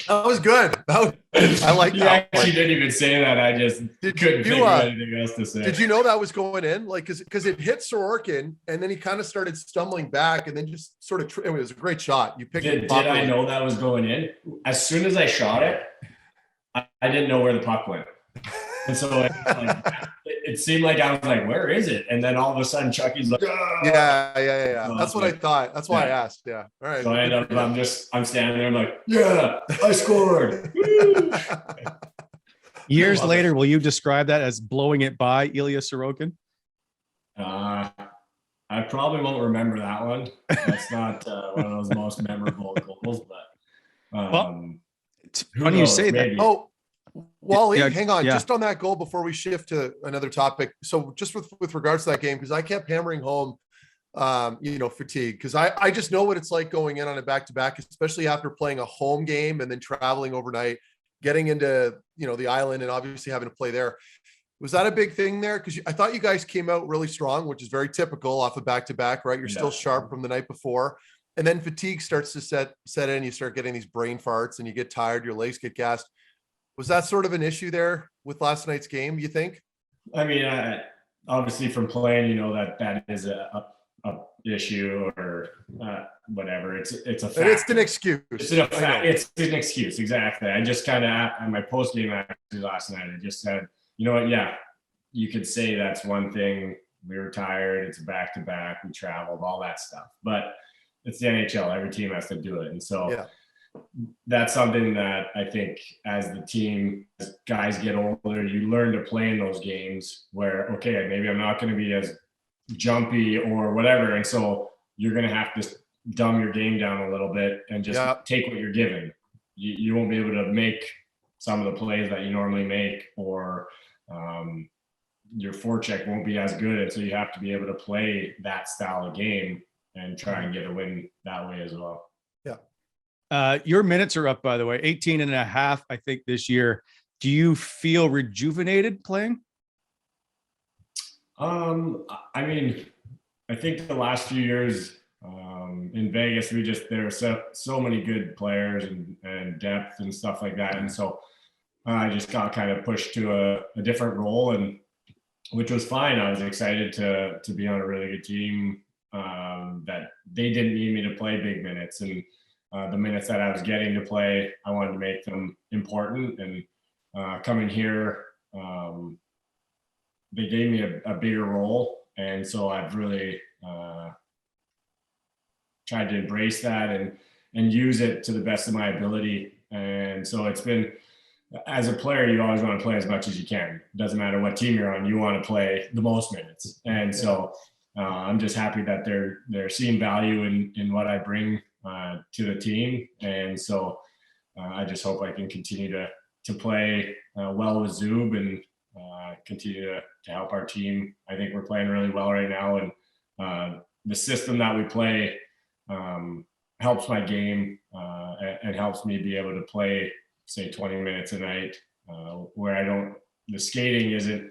That was good. I like that. She didn't even say that. I just couldn't think of anything else to say. Did you know that was going in? Like, because it hit Sorokin, and then he kind of started stumbling back, and then just sort of. It was a great shot. You picked it. Did I know that was going in? As soon as I shot it, I didn't know where the puck went, and so it seemed like I was like, "Where is it?" And then all of a sudden, Chucky's like, "Ah!" Yeah. So that's what I thought. That's why I asked. Yeah. All right. So I'm standing there. I'm like, "Yeah, I scored." Years later, will you describe that as blowing it by Ilya Sorokin? I probably won't remember that one. That's not one of those most memorable goals, but. It's Who funny you knows? say that. Maybe. Oh, Wally, Yeah, hang on, yeah. just on that goal before we shift to another topic. So just with regards to that game, because I kept hammering home, fatigue, because I just know what it's like going in on a back-to-back, especially after playing a home game and then traveling overnight, getting into, the island and obviously having to play there. Was that a big thing there? Because I thought you guys came out really strong, which is very typical off a back-to-back, right? You're still sharp from the night before. And then fatigue starts to set in. You start getting these brain farts and you get tired, your legs get gassed. Was that sort of an issue there with last night's game, you think? I mean, obviously from playing, that is a issue or whatever. It's a fact. It's an excuse. It's an excuse. Exactly. I just kind of, on my post game actually last night, I just said, you know what? Yeah, you could say that's one thing. We were tired. It's a back-to-back. We traveled, all that stuff. But it's the NHL. Every team has to do it. And so that's something that I think as the team, as guys get older, you learn to play in those games where, okay, maybe I'm not going to be as jumpy or whatever. And so you're going to have to dumb your game down a little bit and just take what you're given. You won't be able to make some of the plays that you normally make, or your forecheck won't be as good. And so you have to be able to play that style of game and try and get a win that way as well. Yeah. Your minutes are up, by the way, 18 and a half, I think, this year. Do you feel rejuvenated playing? I mean, I think the last few years in Vegas, there were so many good players and depth and stuff like that. And so I just got kind of pushed to a different role, and which was fine. I was excited to be on a really good team that they didn't need me to play big minutes. And the minutes that I was getting to play, I wanted to make them important. And coming here, they gave me a bigger role. And so I've really tried to embrace that and use it to the best of my ability. And so it's been, as a player, you always want to play as much as you can. It doesn't matter what team you're on, you want to play the most minutes. And so I'm just happy that they're seeing value in what I bring to the team. And so I just hope I can continue to play well with Zub and continue to help our team. I think we're playing really well right now, and the system that we play helps my game and helps me be able to play, say, 20 minutes a night, where the skating isn't,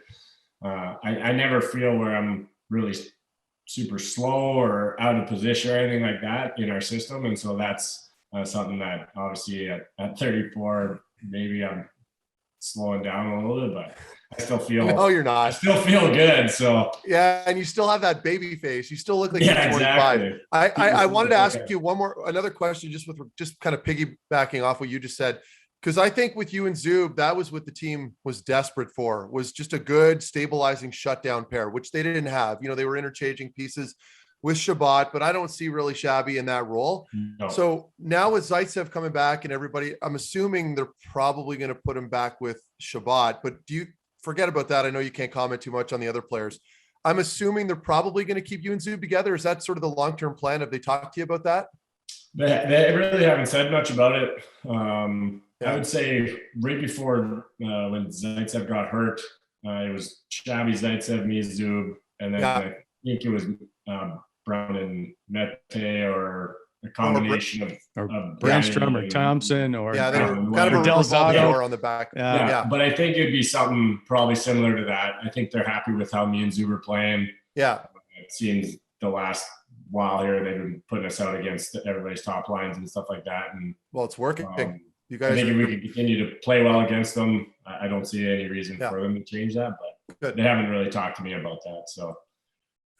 I never feel where I'm really super slow or out of position or anything like that in our system. And so that's something that obviously at 34, maybe I'm slowing down a little bit, but I still feel. No, you're not. I still feel good. So yeah, and you still have that baby face. You still look like you're 25. Exactly. I wanted to ask you another question, just kind of piggybacking off what you just said, because I think with you and Zub, that was what the team was desperate for, was just a good stabilizing shutdown pair, which they didn't have. They were interchanging pieces with Shabbat, but I don't see really Shabby in that role. No. So now with Zaitsev coming back and everybody, I'm assuming they're probably going to put him back with Shabbat, but do you forget about that? I know you can't comment too much on the other players. I'm assuming they're probably going to keep you and Zub together. Is that sort of the long-term plan? Have they talked to you about that? They really haven't said much about it. I would say right before when Zaitsev got hurt, it was Shabby, Zaitsev, me, Zub, and then I think it was Brown and Methot, or a combination of Brandstrom or Thompson, or they were kind of a Delzato on the back. But I think it'd be something probably similar to that. I think they're happy with how me and Zub are playing. Yeah, it seems the last while here they've been putting us out against everybody's top lines and stuff like that. And well, it's working. You guys, I think if we can continue to play well against them, I don't see any reason for them to change that. But they haven't really talked to me about that, so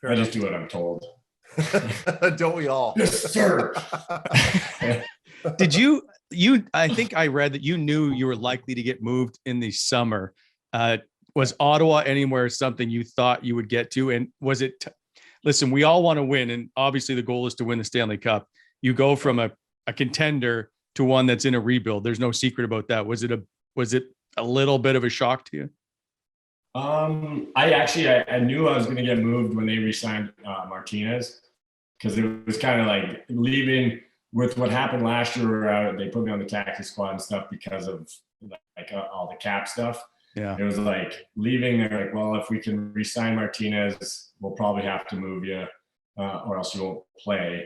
I just do what I'm told. Don't we all? Yes, sir. Did you I think I read that you knew you were likely to get moved in the summer. Was Ottawa anywhere something you thought you would get to? And was it, listen, we all want to win, and obviously the goal is to win the Stanley Cup. You go from a contender to one that's in a rebuild. There's no secret about that. Was it a little bit of a shock to you? I knew I was going to get moved when they re-signed Martinez, because it was kind of like leaving with what happened last year, where they put me on the taxi squad and stuff because of like all the cap stuff. Yeah. It was like leaving. They're like, well, if we can re-sign Martinez, we'll probably have to move you, or else you won't play.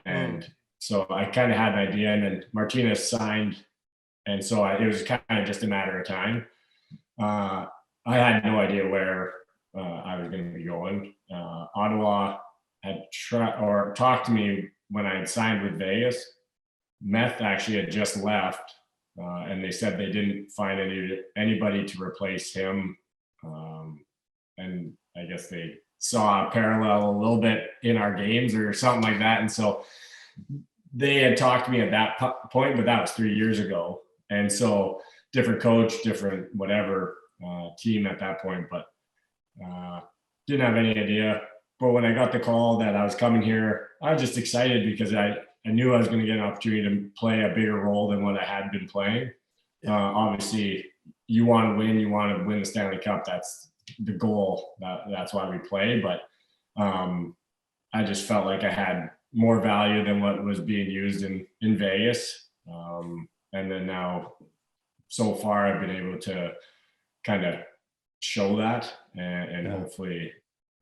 And so I kind of had an idea, and then Martinez signed, and so it was kind of just a matter of time. I had no idea where I was going to be going. Ottawa had talked to me when I had signed with Vegas. Meth actually had just left, and they said they didn't find anybody to replace him. And I guess they saw a parallel a little bit in our games or something like that. And so they had talked to me at that point, but that was 3 years ago. And so different coach, different whatever team at that point, but didn't have any idea. But when I got the call that I was coming here, I was just excited because I knew I was going to get an opportunity to play a bigger role than what I had been playing. Obviously, you want to win. You want to win the Stanley Cup. That's the goal. That's why we play. But I just felt like I had more value than what was being used in Vegas. And then now, so far, I've been able to kind of show that, and hopefully,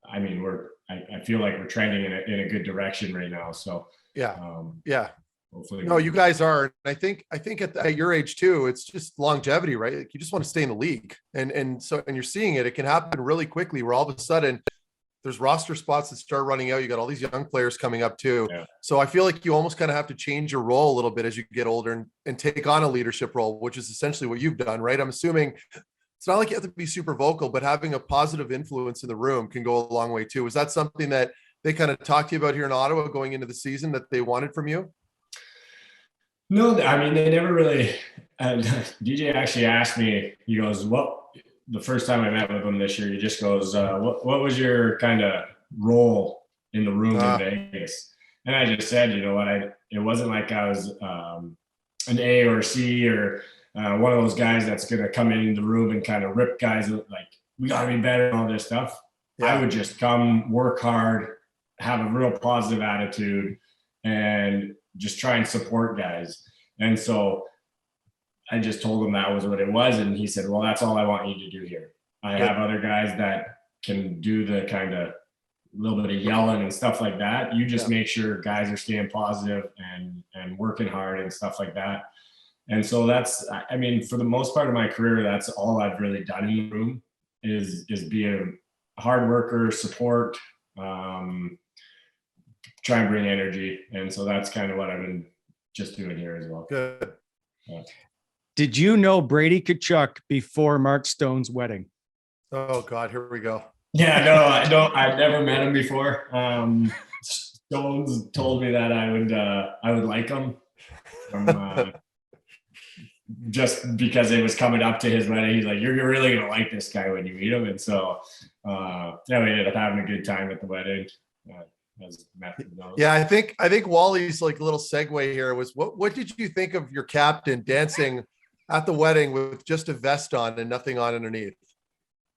I mean, I feel like we're trending in a good direction right now. So hopefully. No, you guys are. I think at your age too, it's just longevity, right? Like you just want to stay in the league, and you're seeing it. It can happen really quickly, where all of a sudden there's roster spots that start running out. You got all these young players coming up too. Yeah. So I feel like you almost kind of have to change your role a little bit as you get older and take on a leadership role, which is essentially what you've done, right? I'm assuming it's not like you have to be super vocal, but having a positive influence in the room can go a long way too. Was that something that they kind of talked to you about here in Ottawa going into the season that they wanted from you? No, I mean, they never really, DJ actually asked me, he goes, the first time I met with him this year, he just goes, what was your kind of role in the room in Vegas? And I just said, you know what, it wasn't like I was an A or a C or one of those guys that's going to come in the room and kind of rip guys like, we got to be better and all this stuff. Yeah. I would just come, work hard, have a real positive attitude, and just try and support guys. And so I just told him that was what it was. And he said, well, that's all I want you to do here. I have other guys that can do the kind of little bit of yelling and stuff like that. You just make sure guys are staying positive and working hard and stuff like that. And so that's, I mean, for the most part of my career, that's all I've really done in the room is be a hard worker, support, try and bring energy. And so that's kind of what I've been just doing here as well. Good. Yeah. Did you know Brady Tkachuk before Mark Stone's wedding? Oh God, here we go. Yeah, no, I don't. I've never met him before. Stone's told me that I would like him from, just because it was coming up to his wedding. He's like, you're really gonna like this guy when you meet him. And so we ended up having a good time at the wedding. Yeah, I think Wally's like little segue here was what did you think of your captain dancing at the wedding with just a vest on and nothing on underneath?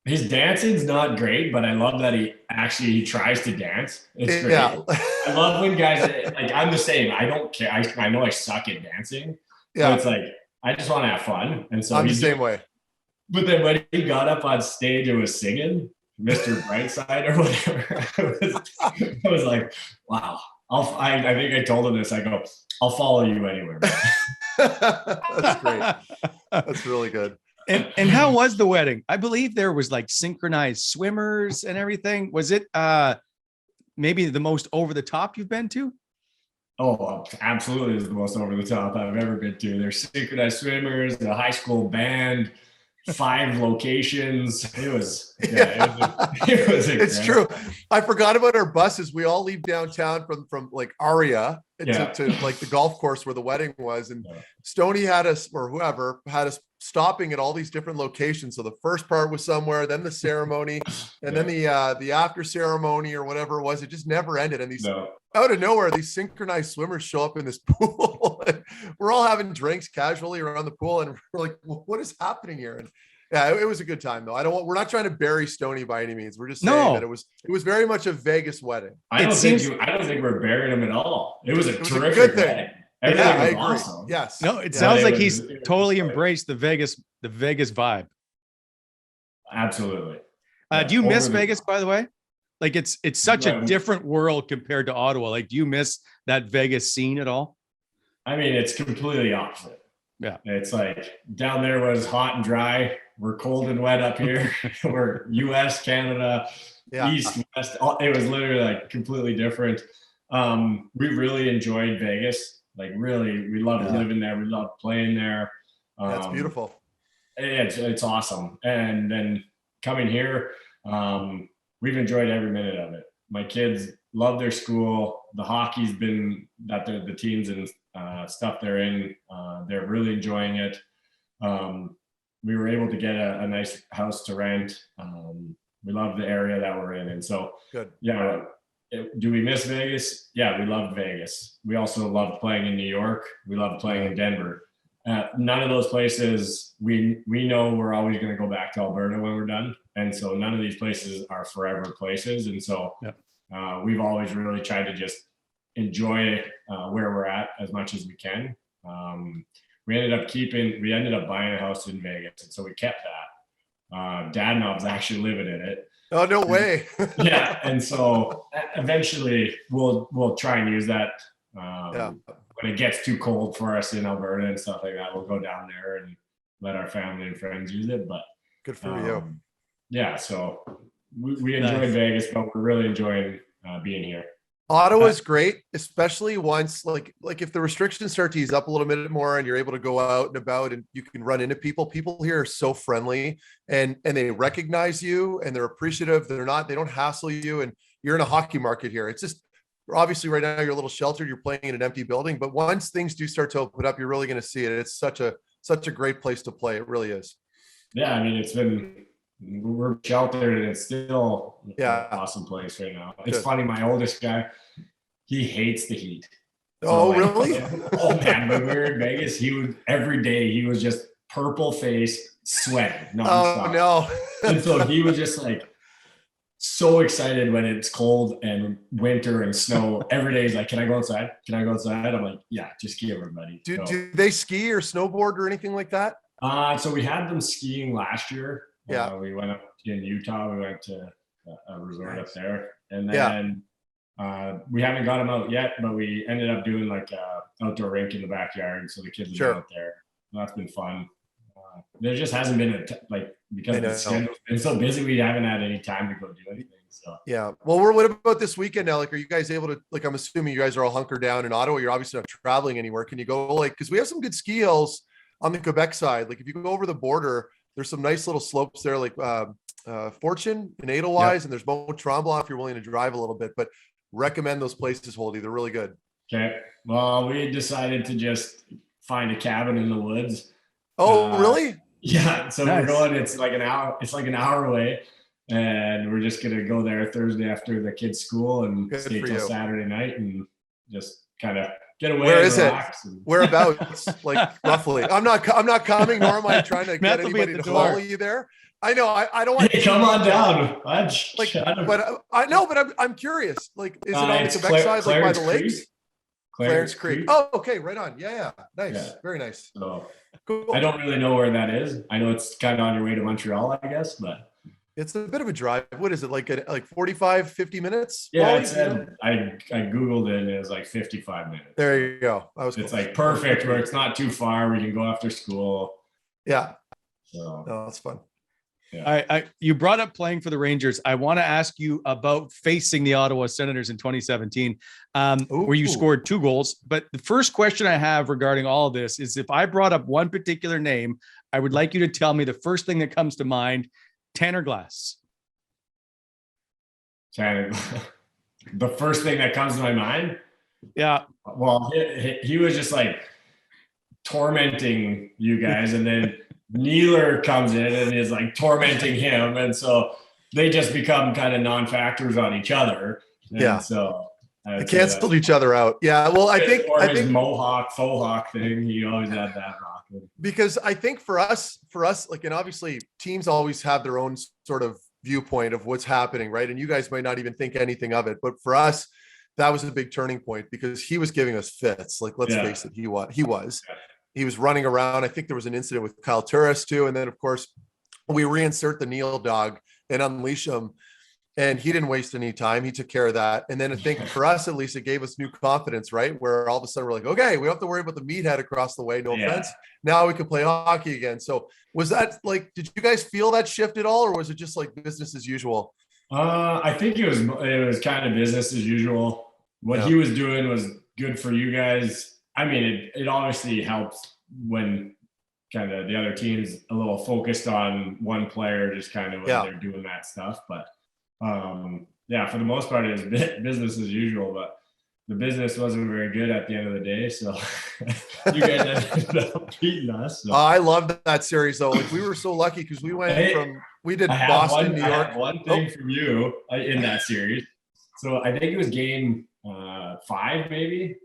His dancing's not great, but I love that he tries to dance. It's great. Yeah. I love when guys like I'm the same. I don't care. I know I suck at dancing. Yeah, so it's like I just want to have fun, and so I'm the same way. But then when he got up on stage and was singing Mr. Brightside or whatever, I was like, wow. I think I told him this. I go, I'll follow you anywhere. That's great. That's really good. And how was the wedding? I believe there was like synchronized swimmers and everything. Was it maybe the most over the top you've been to? Oh, absolutely is the most over the top I've ever been to. There's synchronized swimmers, the high school band, 5 locations. It was it's true. I forgot about our buses. We all leave downtown from like Aria to like the golf course where the wedding was, and Stoney had us, or whoever had us, stopping at all these different locations. So the first part was somewhere, then the ceremony, and then the after ceremony or whatever it was. It just never ended. And these out of nowhere, these synchronized swimmers show up in this pool. We're all having drinks casually around the pool, and we're like, what is happening here? And yeah, it was a good time though. We're not trying to bury Stoney by any means. We're just saying that it was very much a Vegas wedding. I don't think we're burying him at all. It was a terrific thing. wedding. Everything I was agree. awesome. Yes. No, it Yeah. sounds It like was- he's it was totally like- embraced the Vegas vibe. Absolutely. Do you Over miss the- Vegas, by the way? Like it's such a Right. different world compared to Ottawa. Like, do you miss that Vegas scene at all? I mean, it's completely opposite. Yeah. It's like down there was hot and dry. We're cold and wet up here. We're US, Canada, Yeah. East, West. It was literally like completely different. We really enjoyed Vegas. Like really, we loved living there. We loved playing there. That's beautiful. It's awesome. And then coming here, we've enjoyed every minute of it. My kids love their school. The hockey's been that the teams and stuff they're in. They're really enjoying it. We were able to get a nice house to rent. We love the area that we're in. And so, Good. Yeah. Do we miss Vegas? Yeah, we loved Vegas. We also loved playing in New York. We loved playing in Denver. None of those places, we know we're always going to go back to Alberta when we're done. And so none of these places are forever places. And so we've always really tried to just enjoy where we're at as much as we can. We ended up buying a house in Vegas. And so we kept that. Dad and I was actually living in it. Oh, no way. Yeah. And so eventually we'll try and use that. When it gets too cold for us in Alberta and stuff like that, we'll go down there and let our family and friends use it. But Good for you. Yeah, so we enjoyed Vegas, but we're really enjoying being here. Ottawa's great, especially once like if the restrictions start to ease up a little bit more and you're able to go out and about and you can run into people. People here are so friendly and they recognize you and they're appreciative. They don't hassle you, and you're in a hockey market here. It's just obviously right now you're a little sheltered. You're playing in an empty building, but once things do start to open up, you're really going to see it. It's such a great place to play. It really is. Yeah, I mean, we're sheltered and it's still an awesome place right now. It's funny, my oldest guy, he hates the heat. Oh, really? Oh man, when we were in Vegas, every day he was just purple face, sweating. Oh no. And so he was just like so excited when it's cold and winter and snow. Every day he's like, can I go outside? Can I go outside? I'm like, yeah, just give everybody. Do they ski or snowboard or anything like that? So we had them skiing last year. Yeah. We went up in Utah. We went to a resort up there. And then we haven't got them out yet, but we ended up doing like a outdoor rink in the backyard. So the kids would go out there. So that's been fun. There just hasn't been because the schedule's been so busy, we haven't had any time to go do anything. So yeah. Well, what about this weekend now? Like, are you guys able to, like, I'm assuming you guys are all hunkered down in Ottawa. You're obviously not traveling anywhere. Can you go because we have some good ski hills on the Quebec side. Like if you go over the border, there's some nice little slopes there, like Fortune and Edelweiss, and there's Mont Tremblant if you're willing to drive a little bit, but recommend those places, Holdy. They're really good. Okay. Well, we decided to just find a cabin in the woods. Oh, really? Yeah. So we're going, it's like an hour away. And we're just going to go there Thursday after the kids' school and stay till Saturday night and just kind of get away. Where is it? Whereabouts? Like roughly. I'm not coming, nor am I trying to get anybody to follow you there. I know. I don't want to come on down. But I'm curious. Like, is it on the Quebec side, like by the lakes? Clarence Creek. Oh, okay. Right on. Yeah. Nice. Yeah. Very nice. So cool. I don't really know where that is. I know it's kind of on your way to Montreal, I guess, but it's a bit of a drive. What is it, like 45, 50 minutes? Yeah, I Googled it and it was like 55 minutes. There you go. It's like perfect where it's not too far. We can go after school. Yeah. So that's fun. Yeah. You brought up playing for the Rangers. I want to ask you about facing the Ottawa Senators in 2017, where you scored 2 goals. But the first question I have regarding all of this is if I brought up one particular name, I would like you to tell me the first thing that comes to mind. Tanner Glass. The first thing that comes to my mind? Yeah. Well, he was just like tormenting you guys, and then Neeler comes in and is like tormenting him, and so they just become kind of non-factors on each other. And so they canceled each other out. Yeah. Well, I think his Mohawk, faux hawk thing, he always had that rock. Because I think for us, like, and obviously teams always have their own sort of viewpoint of what's happening, right? And you guys might not even think anything of it, but for us, that was a big turning point because he was giving us fits. Like, let's face it, he was running around. I think there was an incident with Kyle Turris too. And then of course we reinsert the Neil dog and unleash him. And he didn't waste any time. He took care of that. And then I think for us, at least, it gave us new confidence, right? Where all of a sudden we're like, okay, we don't have to worry about the meathead across the way. No offense. Now we can play hockey again. So was that like, did you guys feel that shift at all? Or was it just like business as usual? I think it was kind of business as usual. What he was doing was good for you guys. I mean, it obviously helps when kind of the other team's a little focused on one player, just kind of when they're doing that stuff. But for the most part, it was business as usual, but the business wasn't very good at the end of the day. So you guys ended up beating us. So. I love that series though. Like we were so lucky because we did Boston, New York. I had one thing from you in that series. So I think it was game 5, maybe.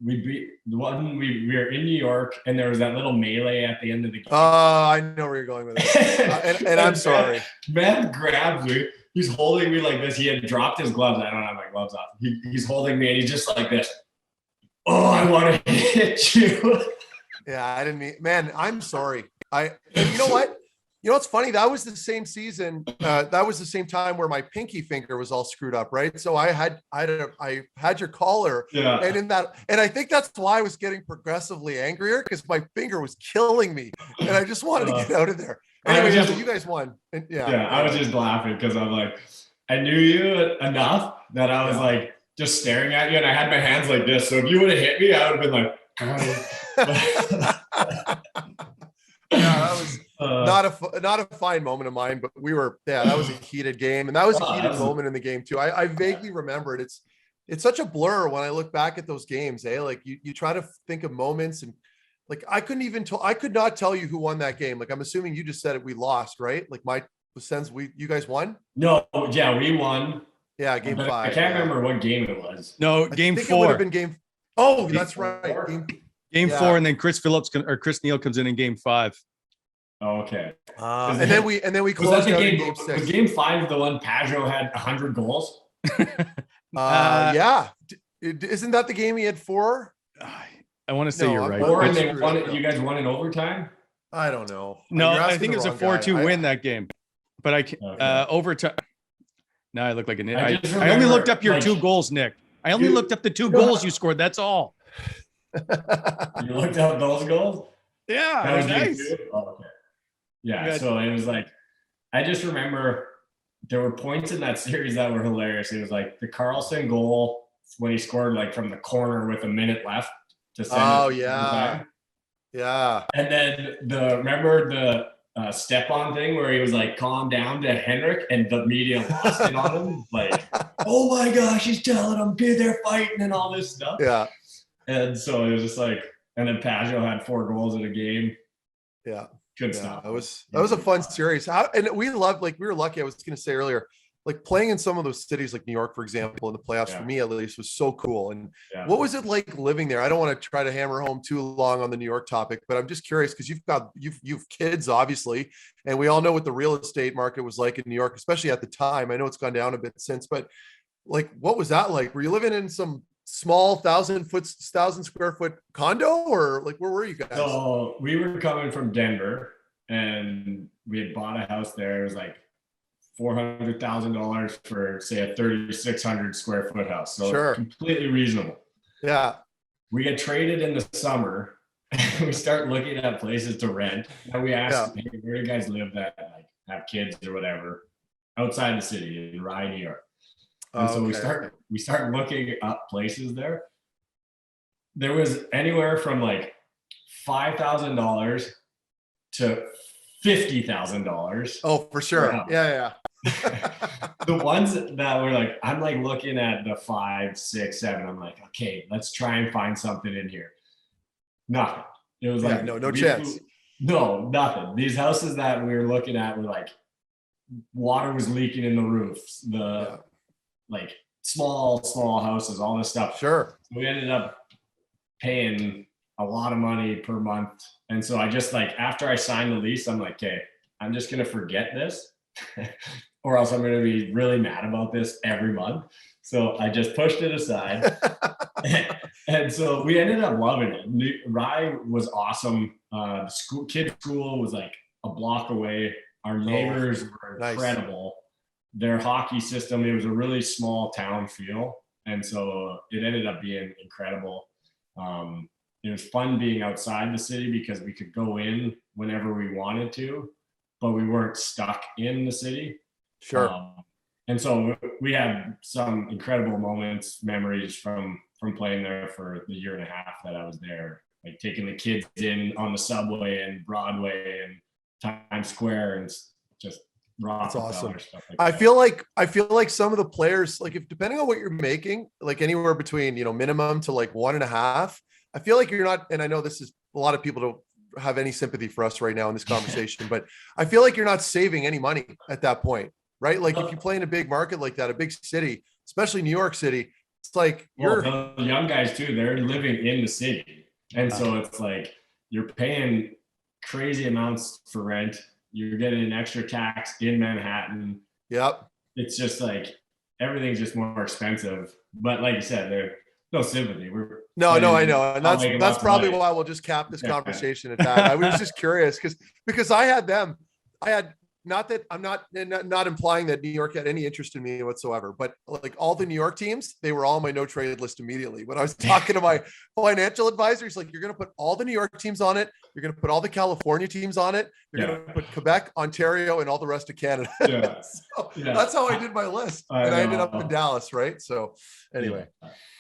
We were in New York, and there was that little melee at the end of the game. Oh, I know where you're going with it. and I'm sorry. Man grabs me. He's holding me like this. He had dropped his gloves. I don't have my gloves off. He's holding me, and he's just like this. Oh, I want to hit you. Yeah, I didn't mean. Man, I'm sorry. You know what? You know what's funny? That was the same season. That was the same time where my pinky finger was all screwed up, right? So I had your collar, and I think that's why I was getting progressively angrier because my finger was killing me, and I just wanted to get out of there. Anyway, you guys won. I was just laughing because I'm like, I knew you enough that I was like just staring at you, and I had my hands like this. So if you would have hit me, I would have been like, that was not a fine moment of mine, but that was a heated game, and that was a heated moment in the game too. I vaguely remember it. It's such a blur when I look back at those games. Like you try to think of moments, and like I could not tell you who won that game. Like I'm assuming you just said it. We lost, right? Like the Sens, you guys won. No, we won. Yeah, game 5. I can't remember what game it was. No, game 4. It would have been game. Oh, that's right. Game 4, and then Chris Neil comes in game 5. Oh, okay. And then we closed out game 6. Was game 5 the one Pajot had 100 goals? Yeah. Isn't that the game he had 4? I want to say you're right. Or you guys won in overtime? I don't know. No, I think it was a 4-2 win that game. But I can't overtime. Now I look like an idiot. I only looked up your 2 goals, Nick. I only looked up the 2 goals you scored. That's all. You looked up those goals? Yeah, that was nice. Oh, okay. Yeah, so it was like, I just remember there were points in that series that were hilarious. It was like the Carlson goal when he scored like from the corner with a minute left to send yeah. And then remember the step-on thing where he was like, calm down to Henrik, and the media lost it on him. Like, oh my gosh, he's telling him, dude, they're fighting and all this stuff. Yeah. And so it was just like, and then Pajot had 4 goals in a game. Yeah. Couldn't stop. That was a fun series. And we were lucky. I was going to say earlier, like playing in some of those cities like New York, for example, in the playoffs for me at least was so cool. And what was it like living there? I don't want to try to hammer home too long on the New York topic, but I'm just curious because you've kids obviously, and we all know what the real estate market was like in New York, especially at the time. I know it's gone down a bit since, but like, what was that like? Were you living in some small 1,000 square foot condo, or like where were you guys? So we were coming from Denver, and we had bought a house there. It was like $400,000 for say a 3,600 square foot house. So completely reasonable. Yeah. We get traded in the summer. We start looking at places to rent, and we asked, hey, where do you guys live that like have kids or whatever outside the city in Rye, New York? And so we start looking up places there. There was anywhere from like $5,000 to $50,000. Oh, for sure. Yeah. The ones that were like, I'm like looking at the 5, 6, 7. I'm like, okay, let's try and find something in here. Nothing. It was like no chance. No, nothing. These houses that we were looking at were like water was leaking in the roofs. Like small houses, all this stuff. Sure. We ended up paying a lot of money per month. And so I just like, after I signed the lease, I'm like, okay, I'm just going to forget this or else I'm going to be really mad about this every month. So I just pushed it aside. And so we ended up loving it. Rye was awesome. The kids' school was like a block away. Our neighbors were incredible. Their hockey system, it was a really small town feel. And so it ended up being incredible. It was fun being outside the city because we could go in whenever we wanted to, but we weren't stuck in the city. Sure. And so we had some incredible moments, memories from playing there for the year and a half that I was there, like taking the kids in on the subway and Broadway and Times Square and just rock. That's awesome. Stuff like I that. feel like some of the players, like if depending on what you're making, like anywhere between, minimum to like 1.5, I feel like you're not, and I know this is a lot of people don't have any sympathy for us right now in this conversation, but I feel like you're not saving any money at that point, right? Like if you play in a big market like that, a big city, especially New York City, it's like the young guys too, they're living in the city. And so it's like you're paying crazy amounts for rent. You're getting an extra tax in Manhattan. Yep. It's just like everything's just more expensive. But like you said, there's no sympathy. No, I know. And that's probably why we'll just cap this conversation at that. I was just curious because I had not that I'm not implying that New York had any interest in me whatsoever, but like all the New York teams, they were all on my no trade list immediately. When I was talking to my financial advisor, he's like, you're going to put all the New York teams on it. You're going to put all the California teams on it. You're going to put Quebec, Ontario, and all the rest of Canada. That's how I did my list. I ended up in Dallas. Right. So anyway,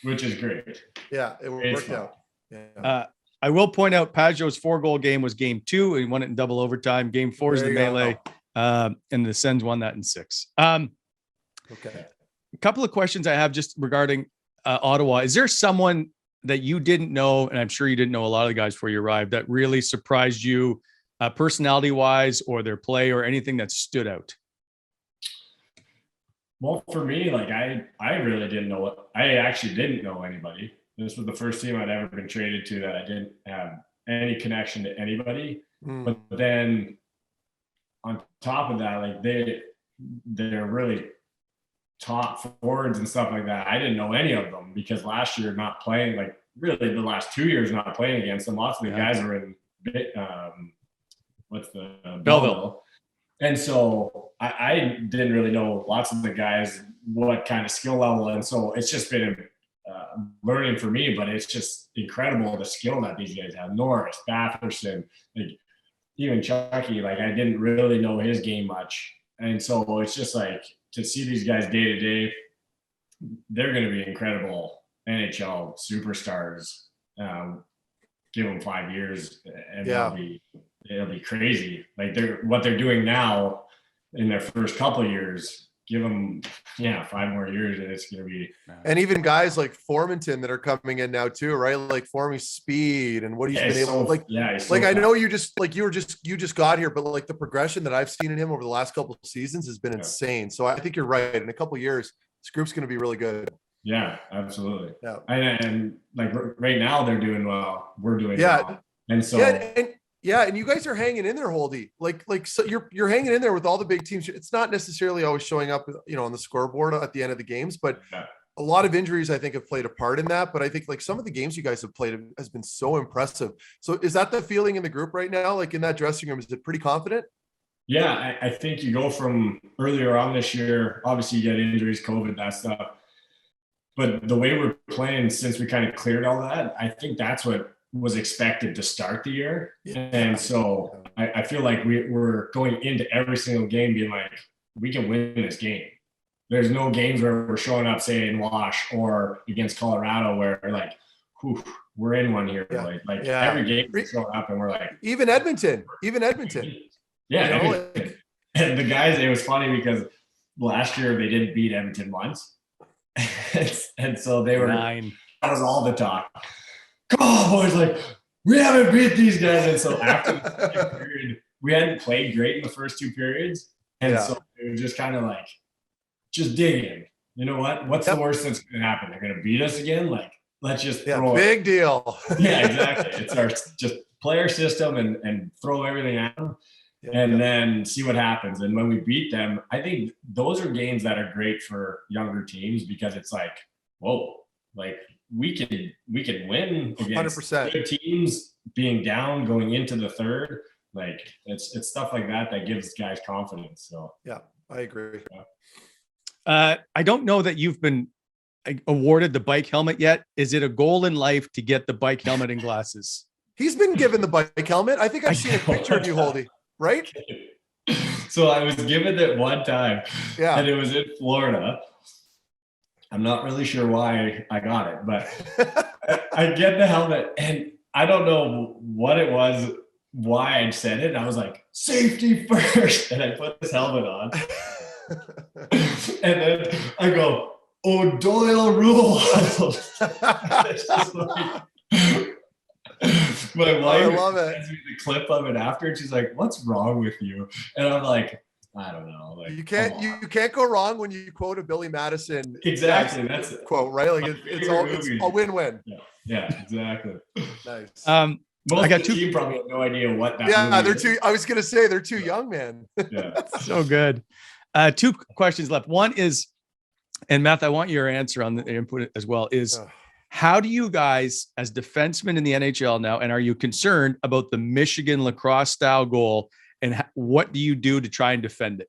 which is great. Yeah. It worked out. Yeah. I will point out Pajot's 4-goal game was game 2. He won it in double overtime. Game 4 is the melee. And the Sens won that in 6. Okay. A couple of questions I have just regarding Ottawa. Is there someone that you didn't know, and I'm sure you didn't know a lot of the guys before you arrived, that really surprised you personality wise or their play or anything that stood out? Well, for me, like I really didn't know what, I actually didn't know anybody. This was the first team I'd ever been traded to that I didn't have any connection to anybody. But then on top of that, like they're really top forwards and stuff like that. I didn't know any of them because last year not playing, like really the last 2 years not playing against them. Lots of the guys are in Belleville. And so I didn't really know lots of the guys, what kind of skill level. And so it's just been learning for me, but it's just incredible the skill that these guys have. Norris, Batherson, like even Chucky, like I didn't really know his game much. And so it's just like to see these guys day to day, they're going to be incredible NHL superstars. Give them 5 years and it'll be crazy. Like what they're doing now in their first couple of years, give them 5 more years and it's going to be. And even guys like Formanton that are coming in now too, right? Like Formy's speed and what he's been able to I know you just got here, but like the progression that I've seen in him over the last couple of seasons has been insane. So I think you're right. In a couple of years, this group's going to be really good. Yeah, absolutely. Yeah. And like right now they're doing well. We're doing well. And so and you guys are hanging in there, Holdy. Like so you're hanging in there with all the big teams. It's not necessarily always showing up, on the scoreboard at the end of the games, but a lot of injuries I think have played a part in that. But I think like some of the games you guys have played has been so impressive. So is that the feeling in the group right now? Like in that dressing room, is it pretty confident? Yeah, I think you go from earlier on this year, obviously you get injuries, COVID, that stuff. But the way we're playing since we kind of cleared all that, I think that's what was expected to start the year. And so I feel like we're going into every single game being like, we can win this game. There's no games where we're showing up saying wash or against Colorado where we're like, we're in one here. Every game we're showing up and we're like. Even Edmonton. Yeah. And the guys, it was funny because last year they didn't beat Edmonton once. And so they were, that was all the talk. Come on, boys, like, we haven't beat these guys. And so after the second period, we hadn't played great in the first 2 periods. And so it was just kind of like, just dig in. You know what? What's the worst that's going to happen? They're going to beat us again? Like, let's just throw big deal. Yeah, exactly. It's our just player system and throw everything at them. and then see what happens. And when we beat them, I think those are games that are great for younger teams because it's like, whoa, like we can win against 100%. good teams being down going into the third. Like it's stuff like that gives guys confidence. So yeah, I agree. I don't know that you've been awarded the bike helmet yet. Is it a goal in life to get the bike helmet and glasses? He's been given the bike helmet. I think I've seen a picture of you holding, right? So I was given it one time, Yeah, and it was in Florida. I'm not really sure why I got it, but I get the helmet, and I don't know what it was, why I said it. I was like, safety first, and I put this helmet on. And then I go, O'Doyle rules. It's just like, my wife sends me the clip of it after, and she's like, "What's wrong with you?" And I'm like, "I don't know." Like, you can't go wrong when you quote a Billy Madison exactly. That's it. Quote, right? Like it's a win-win. Yeah, exactly. Nice. Most I got two. Team probably have no idea what that. Yeah, they're is. too. I was gonna say they're too young, man. Yeah, so good. Two questions left. One is, and Meth, I want your answer on the input as well. Is how do you guys, as defensemen in the NHL now, and are you concerned about the Michigan lacrosse style goal, and what do you do to try and defend it?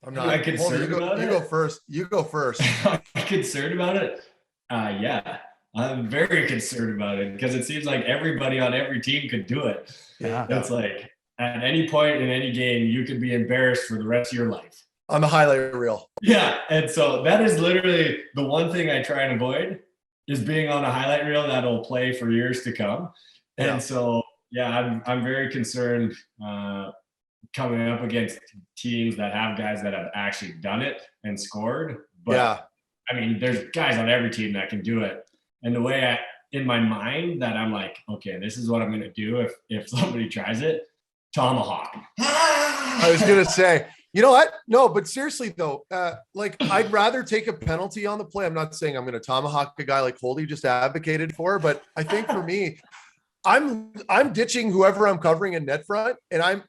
I'm not concerned about it. You go first. You go first. I'm concerned about it. Yeah, I'm very concerned about it because it seems like everybody on every team could do it. Yeah, it's like at any point in any game, you could be embarrassed for the rest of your life. On the highlight reel. Yeah. And so that is literally the one thing I try and avoid is being on a highlight reel that'll play for years to come. And so, yeah, I'm very concerned coming up against teams that have guys that have actually done it and scored. But I mean, there's guys on every team that can do it. And the way in my mind that I'm like, okay, this is what I'm going to do if somebody tries it, tomahawk. I was going to say, you know what? No, but seriously though, like I'd rather take a penalty on the play. I'm not saying I'm going to tomahawk a guy like Holdy just advocated for, but I think for me, I'm ditching whoever I'm covering in net front, and I'm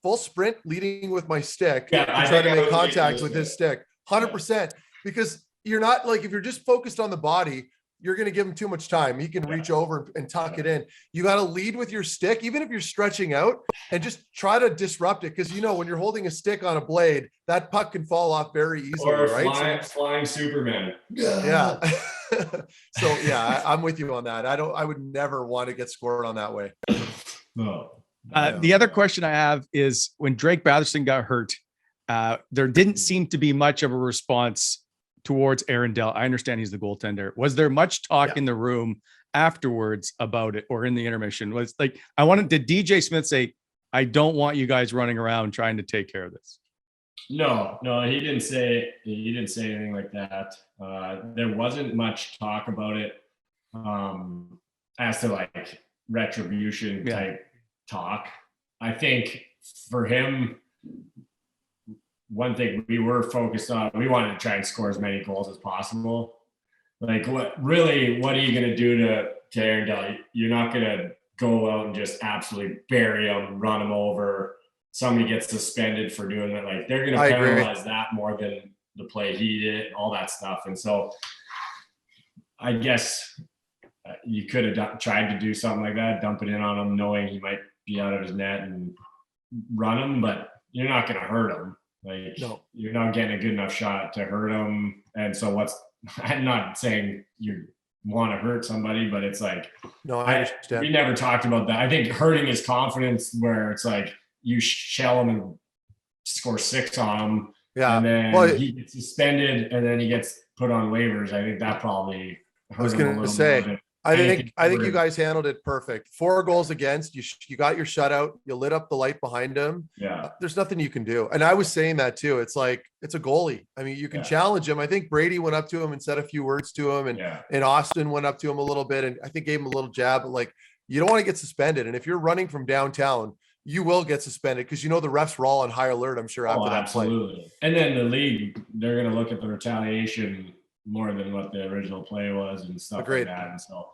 full sprint leading with my stick to try to make contact with his stick, 100%. Because you're not like, if you're just focused on the body, you're going to give him too much time. He can reach over and tuck it in. You got to lead with your stick, even if you're stretching out, and just try to disrupt it. Because, you know, when you're holding a stick on a blade, that puck can fall off very easily, or right? Flying Superman. Yeah. So yeah, I'm with you on that. I would never want to get scored on that way. No. The other question I have is, when Drake Batherson got hurt, there didn't seem to be much of a response towards Aaron Dell. I understand he's the goaltender. Was there much talk in the room afterwards about it, or in the intermission? Was like, did DJ Smith say, I don't want you guys running around trying to take care of this? No, he didn't say anything like that. There wasn't much talk about it as to like retribution type talk. I think for him, one thing we were focused on, we wanted to try and score as many goals as possible. Like what are you going to do to Aaron Dell? You're not going to go out and just absolutely bury him, run him over. Somebody gets suspended for doing that. Like they're going to penalize that more than the play he did, all that stuff. And so I guess you could have tried to do something like that, dump it in on him, knowing he might be out of his net and run him, but you're not going to hurt him. Like you're not getting a good enough shot to hurt him. And so I'm not saying you want to hurt somebody, but it's like, no, I understand. We never talked about that. I think hurting his confidence, where it's like you shell him and score 6 on him. Yeah. And then he gets suspended and then he gets put on waivers. I think that probably hurt. I was going to say, I think you guys handled it perfect. 4 goals against, you got your shutout, you lit up the light behind him. Yeah. There's nothing you can do. And I was saying that too. It's like, it's a goalie. I mean, you can challenge him. I think Brady went up to him and said a few words to him, and Austin went up to him a little bit, and I think gave him a little jab, but like, you don't want to get suspended. And if you're running from downtown, you will get suspended, because the refs were all on high alert, I'm sure, after that play. And then the league, they're going to look at the retaliation more than what the original play was and stuff like that. And so,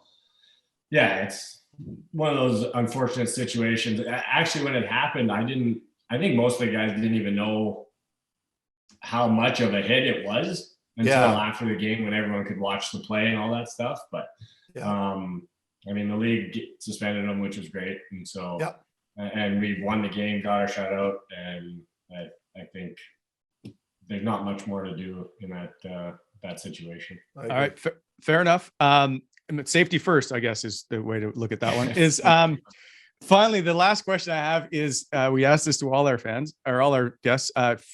yeah, one of those unfortunate situations. Actually, when it happened, I think most of the guys didn't even know how much of a hit it was until after the game when everyone could watch the play and all that stuff. But I mean, the league suspended him, which was great. And so, and we won the game, got our shutout, and I think there's not much more to do in that situation. All right, fair enough. Safety first, I guess, is the way to look at that one. Is finally the last question I have is we asked this to all our fans or all our guests.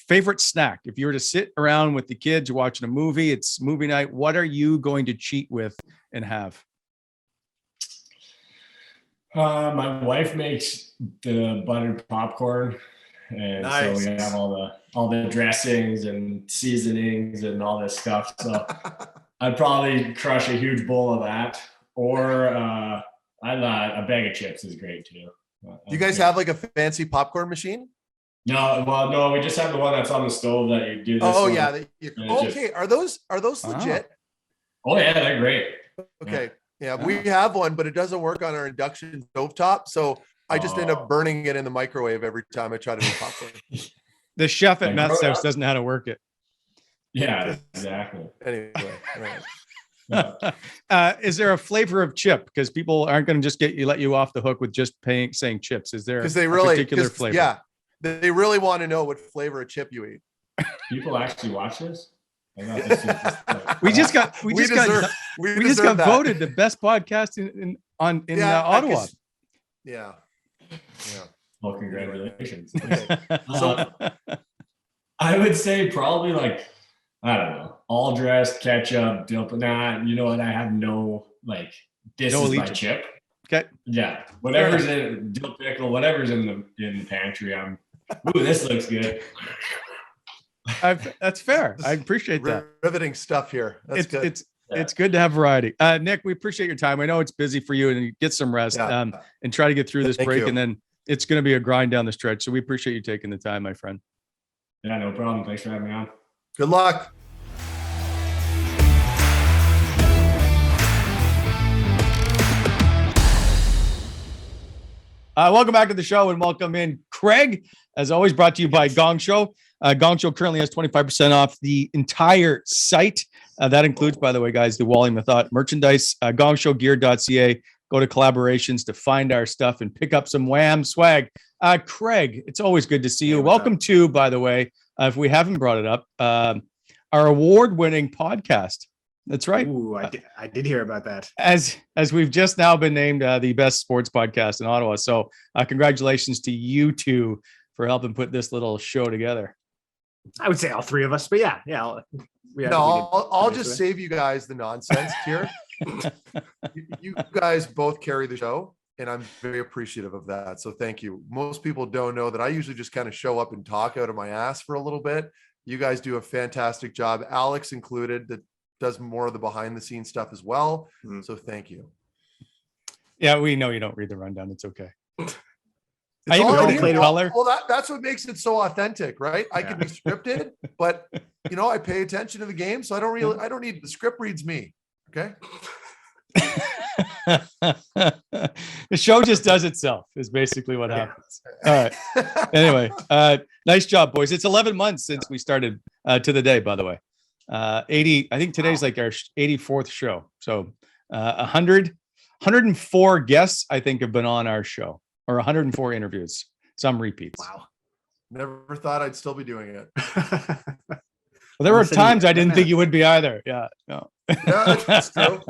Favorite snack? If you were to sit around with the kids, you're watching a movie, it's movie night. What are you going to cheat with and have? My wife makes the buttered popcorn, and so we have all the dressings and seasonings and all this stuff. So I'd probably crush a huge bowl of that, or a bag of chips is great too. Do you guys have like a fancy popcorn machine? No, we just have the one that's on the stove that you do. Okay. Are those legit? Oh yeah, they're great. Okay. Yeah, we have one, but it doesn't work on our induction stovetop. So I just end up burning it in the microwave every time I try to make popcorn. The chef at Meth's house doesn't know how to work it. Yeah, exactly. Anyway, right. Is there a flavor of chip? Because people aren't going to just let you off the hook with just saying chips. Is there a particular flavor? Yeah, they really want to know what flavor of chip you eat. People actually watch this? We just got voted the best podcast in Ottawa. Yeah. Well, congratulations. So I would say probably like, I don't know, all dressed ketchup, dill. Nah, you know what? I have this is my chip. Okay. Yeah. Whatever's in dill pickle, whatever's in the pantry. This looks good. That's fair. I appreciate that. Riveting stuff here. That's good. It's good to have variety. Nick, we appreciate your time. I know it's busy for you, and you get some rest and try to get through this break. And then it's going to be a grind down the stretch. So we appreciate you taking the time, my friend. Yeah, no problem. Thanks for having me on. Good luck. Welcome back to the show, and welcome in Craig. As always, brought to you by Gong Show. Gong Show currently has 25% off the entire site. That includes, by the way, guys, the Wally Methot merchandise, gongshowgear.ca. Go to collaborations to find our stuff and pick up some Wham swag. Craig, it's always good to see you. Welcome to, by the way, if we haven't brought it up, our award-winning podcast. That's right. Ooh, I did hear about that. As we've just now been named the best sports podcast in Ottawa. So congratulations to you two for helping put this little show together. I would say all three of us, but yeah. I'll just save you guys the nonsense here. You guys both carry the show, and I'm very appreciative of that. So thank you. Most people don't know that I usually just kind of show up and talk out of my ass for a little bit. You guys do a fantastic job, Alex included, that does more of the behind the scenes stuff as well. So thank you. Yeah, we know you don't read the rundown. It's okay. It's well, that's what makes it so authentic, right? I can be scripted, but I pay attention to the game, so I don't need the script reads me. Okay. The show just does itself is basically what happens. All right. Anyway, nice job, boys. It's 11 months since we started to the day, by the way. 80, I think today's like our 84th show. So 104 guests, I think, have been on our show, or 104 interviews, some repeats. Wow. Never thought I'd still be doing it. Well, there were times I didn't think you would be either. Yeah. No. Yeah, that's true.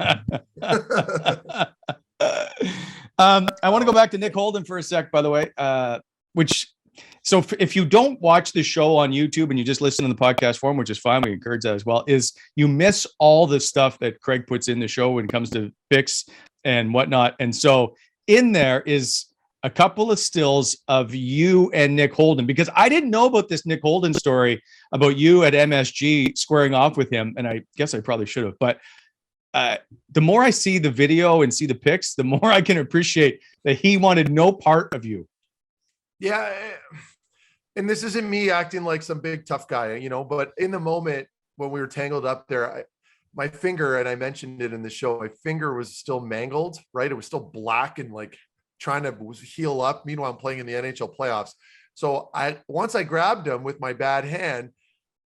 I want to go back to Nick Holden for a sec, by the way, so if you don't watch the show on YouTube and you just listen to the podcast form, which is fine, we encourage that as well, is you miss all the stuff that Craig puts in the show when it comes to picks and whatnot. And so in there is a couple of stills of you and Nick Holden, because I didn't know about this Nick Holden story about you at MSG squaring off with him. And I guess I probably should have, but the more I see the video and see the pics, the more I can appreciate that he wanted no part of you. Yeah. And this isn't me acting like some big tough guy, but in the moment when we were tangled up there, my finger, and I mentioned it in the show, my finger was still mangled, right? It was still black and like trying to heal up. Meanwhile, I'm playing in the NHL playoffs. So once I grabbed him with my bad hand,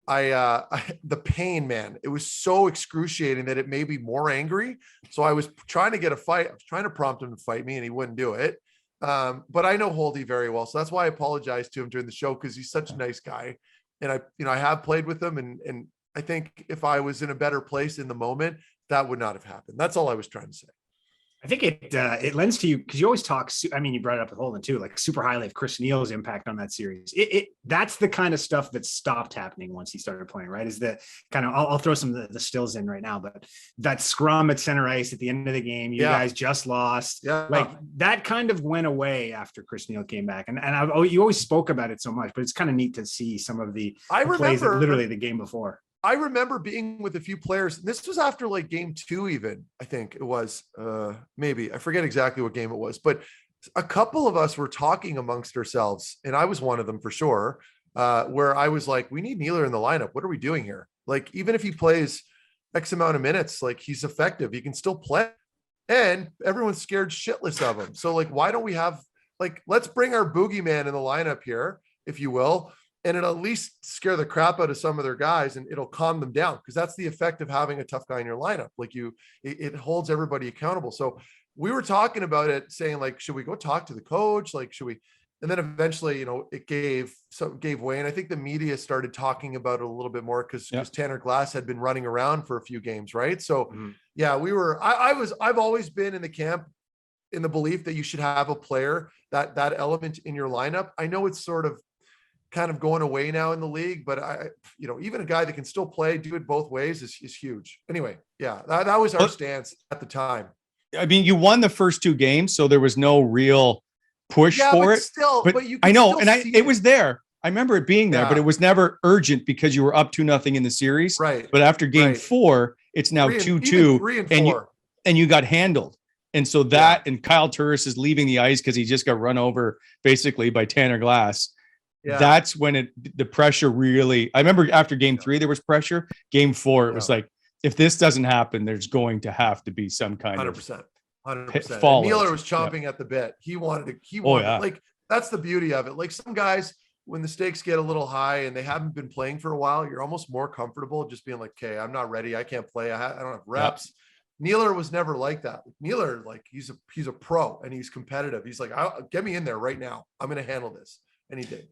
the pain, man, it was so excruciating that it made me more angry. So I was trying to get a fight. I was trying to prompt him to fight me and he wouldn't do it. But I know Holdy very well. So that's why I apologized to him during the show, because he's such a nice guy. And I have played with him, and I think if I was in a better place in the moment, that would not have happened. That's all I was trying to say. I think it lends to you, because you always talk. I mean, you brought it up with Holden too, like super highly of Chris Neal's impact on that series. That's the kind of stuff that stopped happening once he started playing. Right? Is the kind of I'll throw some of the stills in right now, but that scrum at center ice at the end of the game, you guys just lost. Yeah, like that kind of went away after Chris Neal came back, and you always spoke about it so much, but it's kind of neat to see some of the plays that literally the game before. I remember being with a few players. This was after like game 2, even. I think it was maybe, I forget exactly what game it was, but a couple of us were talking amongst ourselves, and I was one of them for sure, where I was like, we need Nealer in the lineup. What are we doing here? Like, even if he plays X amount of minutes, like he's effective, he can still play. And everyone's scared shitless of him. So like, why don't we have, like, let's bring our boogeyman in the lineup here, if you will. And it'll at least scare the crap out of some of their guys, and it'll calm them down, because that's the effect of having a tough guy in your lineup. Like it holds everybody accountable. So we were talking about it, saying like, should we go talk to the coach? Like, should we? And then eventually, it gave way. And I think the media started talking about it a little bit more, because Tanner Glass had been running around for a few games. Right. So I've always been in the camp in the belief that you should have a player that element in your lineup. I know it's sort of kind of going away now in the league, but even a guy that can still play, do it both ways is huge. Anyway, that was our stance at the time. I mean, you won the first 2 games, so there was no real push for it. But you I know, and it was there. I remember it being there, but it was never urgent because you were up 2-0 in the series. Right. But after game 4, it's now 2-2, and you got handled. And so and Kyle Turris is leaving the ice because he just got run over basically by Tanner Glass. Yeah. That's when the pressure really, I remember after game 3, there was pressure. Game 4, it was like, if this doesn't happen, there's going to have to be some kind 100%. of 100%. Nealer was chomping at the bit. He wanted like, that's the beauty of it. Like, some guys, when the stakes get a little high and they haven't been playing for a while, you're almost more comfortable just being like, okay, I'm not ready. I can't play. I don't have reps. Nealer was never like that. Nealer, like, he's a pro and he's competitive. He's like, get me in there right now. I'm going to handle this. And he did.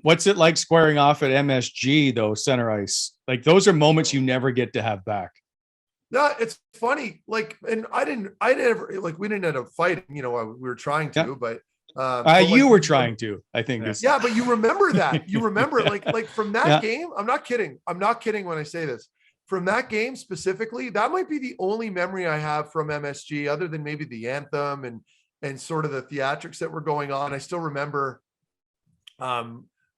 What's it like squaring off at MSG though, center ice? Like, those are moments you never get to have back. No, it's funny. Like, and we didn't end up fighting, we were trying to, but you were trying to, I think. But you remember that. You remember like from that game. I'm not kidding. I'm not kidding when I say this. From that game specifically, that might be the only memory I have from MSG, other than maybe the anthem and sort of the theatrics that were going on. I still remember.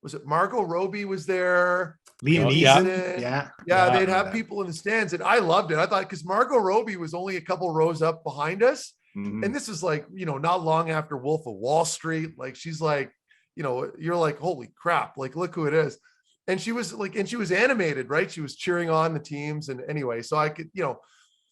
Was it Margot Robbie was there? Liam Neeson. Yeah. They'd have people in the stands, and I loved it. I thought, because Margot Robbie was only a couple rows up behind us. Mm-hmm. And this is like, not long after Wolf of Wall Street. Like, she's like, you're like, holy crap. Like, look who it is. And she was like, and she was animated, right? She was cheering on the teams. And anyway, so I could,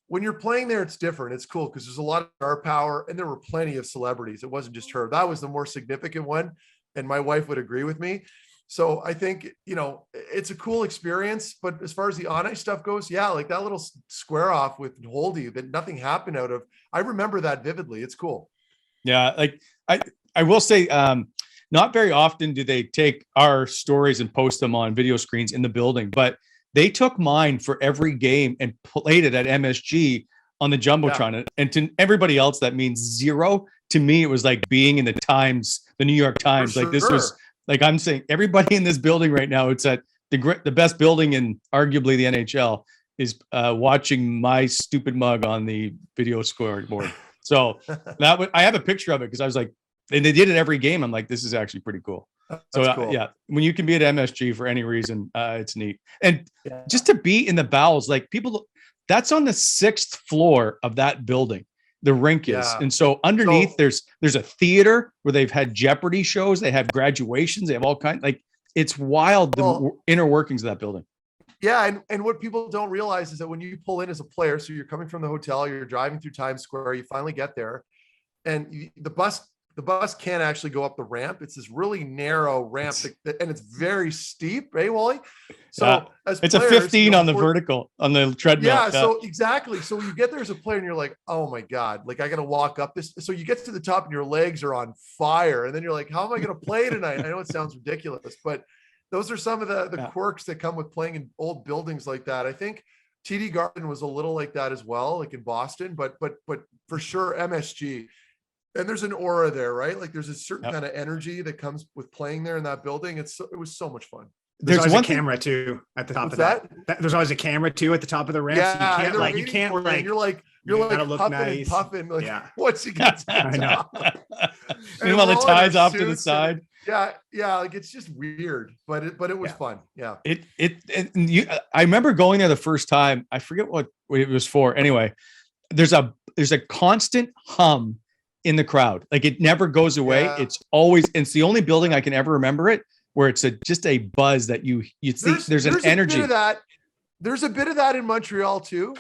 when you're playing there, it's different. It's cool because there's a lot of star power, and there were plenty of celebrities. It wasn't just her. That was the more significant one. And my wife would agree with me. So I think, it's a cool experience. But as far as the on-ice stuff goes, like that little square off with Holdy that nothing happened out of, I remember that vividly. It's cool. Yeah. Like I will say, not very often do they take our stories and post them on video screens in the building, but they took mine for every game and played it at MSG on the Jumbotron. Yeah. And to everybody else, that means zero. To me, it was like being in the New York Times. Like, this was like, I'm saying everybody in this building right now, it's at the best building in arguably the NHL is watching my stupid mug on the video scoreboard. So I have a picture of it because I was like, and they did it every game. I'm like, this is actually pretty cool. So cool. When you can be at MSG for any reason, it's neat. And just to be in the bowels, like, people, that's on the 6th floor of that building. The rink is. And so underneath there's a theater where they've had Jeopardy shows. They have graduations. They have all kinds, like, it's wild. The inner workings of that building. Yeah, and what people don't realize is that when you pull in as a player, so you're coming from the hotel, you're driving through Times Square, you finally get there, and the bus can't actually go up the ramp. It's this really narrow ramp, and it's very steep, right, Wally? So as it's players, a 15 on the vertical on the treadmill. Yeah, so exactly. So you get there as a player, and you're like, oh my god, like I got to walk up this. So you get to the top, and your legs are on fire, and then you're like, how am I going to play tonight? I know it sounds ridiculous, but those are some of the quirks that come with playing in old buildings like that. I think TD Garden was a little like that as well, like in Boston, but for sure MSG. And there's an aura there, right? Like there's a certain kind of energy that comes with playing there in that building. It was so much fun. There's always a camera too at the top of that. There's always a camera too at the top of the ramp. Yeah, so you can't you're like huffing and puffing. Like, what's he got? I know. Meanwhile, the tide's off to the side. Yeah, like it's just weird, but it was fun. Yeah. I remember going there the first time. I forget what it was for. Anyway, there's a constant hum in the crowd. Like it never goes away. Yeah. It's the only building I can ever remember it where it's just a buzz that you think there's an energy. There's a bit of that in Montreal too.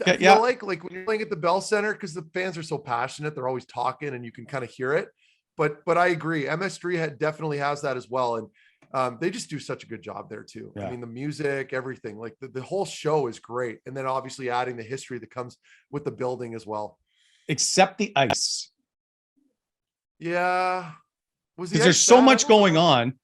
I feel like when you're playing at the Bell Center, because the fans are so passionate, they're always talking and you can kind of hear it. But I agree. MS3 definitely has that as well. And they just do such a good job there too. Yeah. I mean, the music, everything, like the whole show is great. And then obviously adding the history that comes with the building as well. Except the ice. Yeah. Because there's so much going on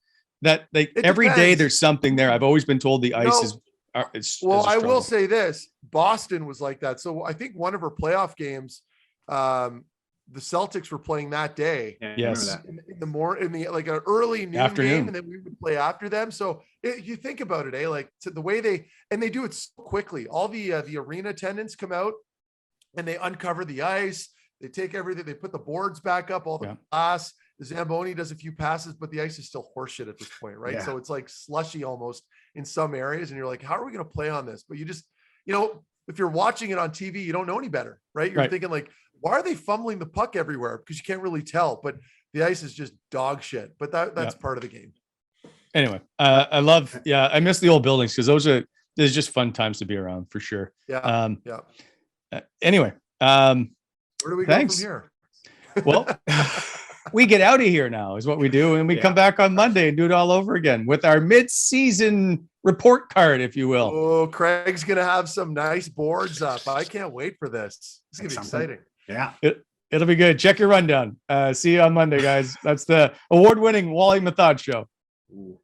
that every day there's something there. I've always been told the ice is. I will say this: Boston was like that. So I think one of her playoff games, the Celtics were playing that day. Yes, in the like an early noon game, and then we would play after them. So you think about it, like the way they do it so quickly. All the arena attendants come out and they uncover the ice. They take everything, they put the boards back up, all the glass. The Zamboni does a few passes, but the ice is still horseshit at this point, right? Yeah. So it's like slushy almost in some areas. And you're like, how are we going to play on this? But you just, if you're watching it on TV, you don't know any better, right? You're thinking like, why are they fumbling the puck everywhere? Because you can't really tell, but the ice is just dog shit. But that's part of the game. Anyway, I miss the old buildings because there's just fun times to be around for sure. Yeah. Anyway, where do we go from here? Well, we get out of here now is what we do. And we come back on Monday and do it all over again with our mid-season report card, if you will. Oh, Craig's going to have some nice boards up. I can't wait for this. It's going to be exciting. Yeah. It'll be good. Check your rundown. See you on Monday, guys. That's the award-winning Wally Methot show. Ooh.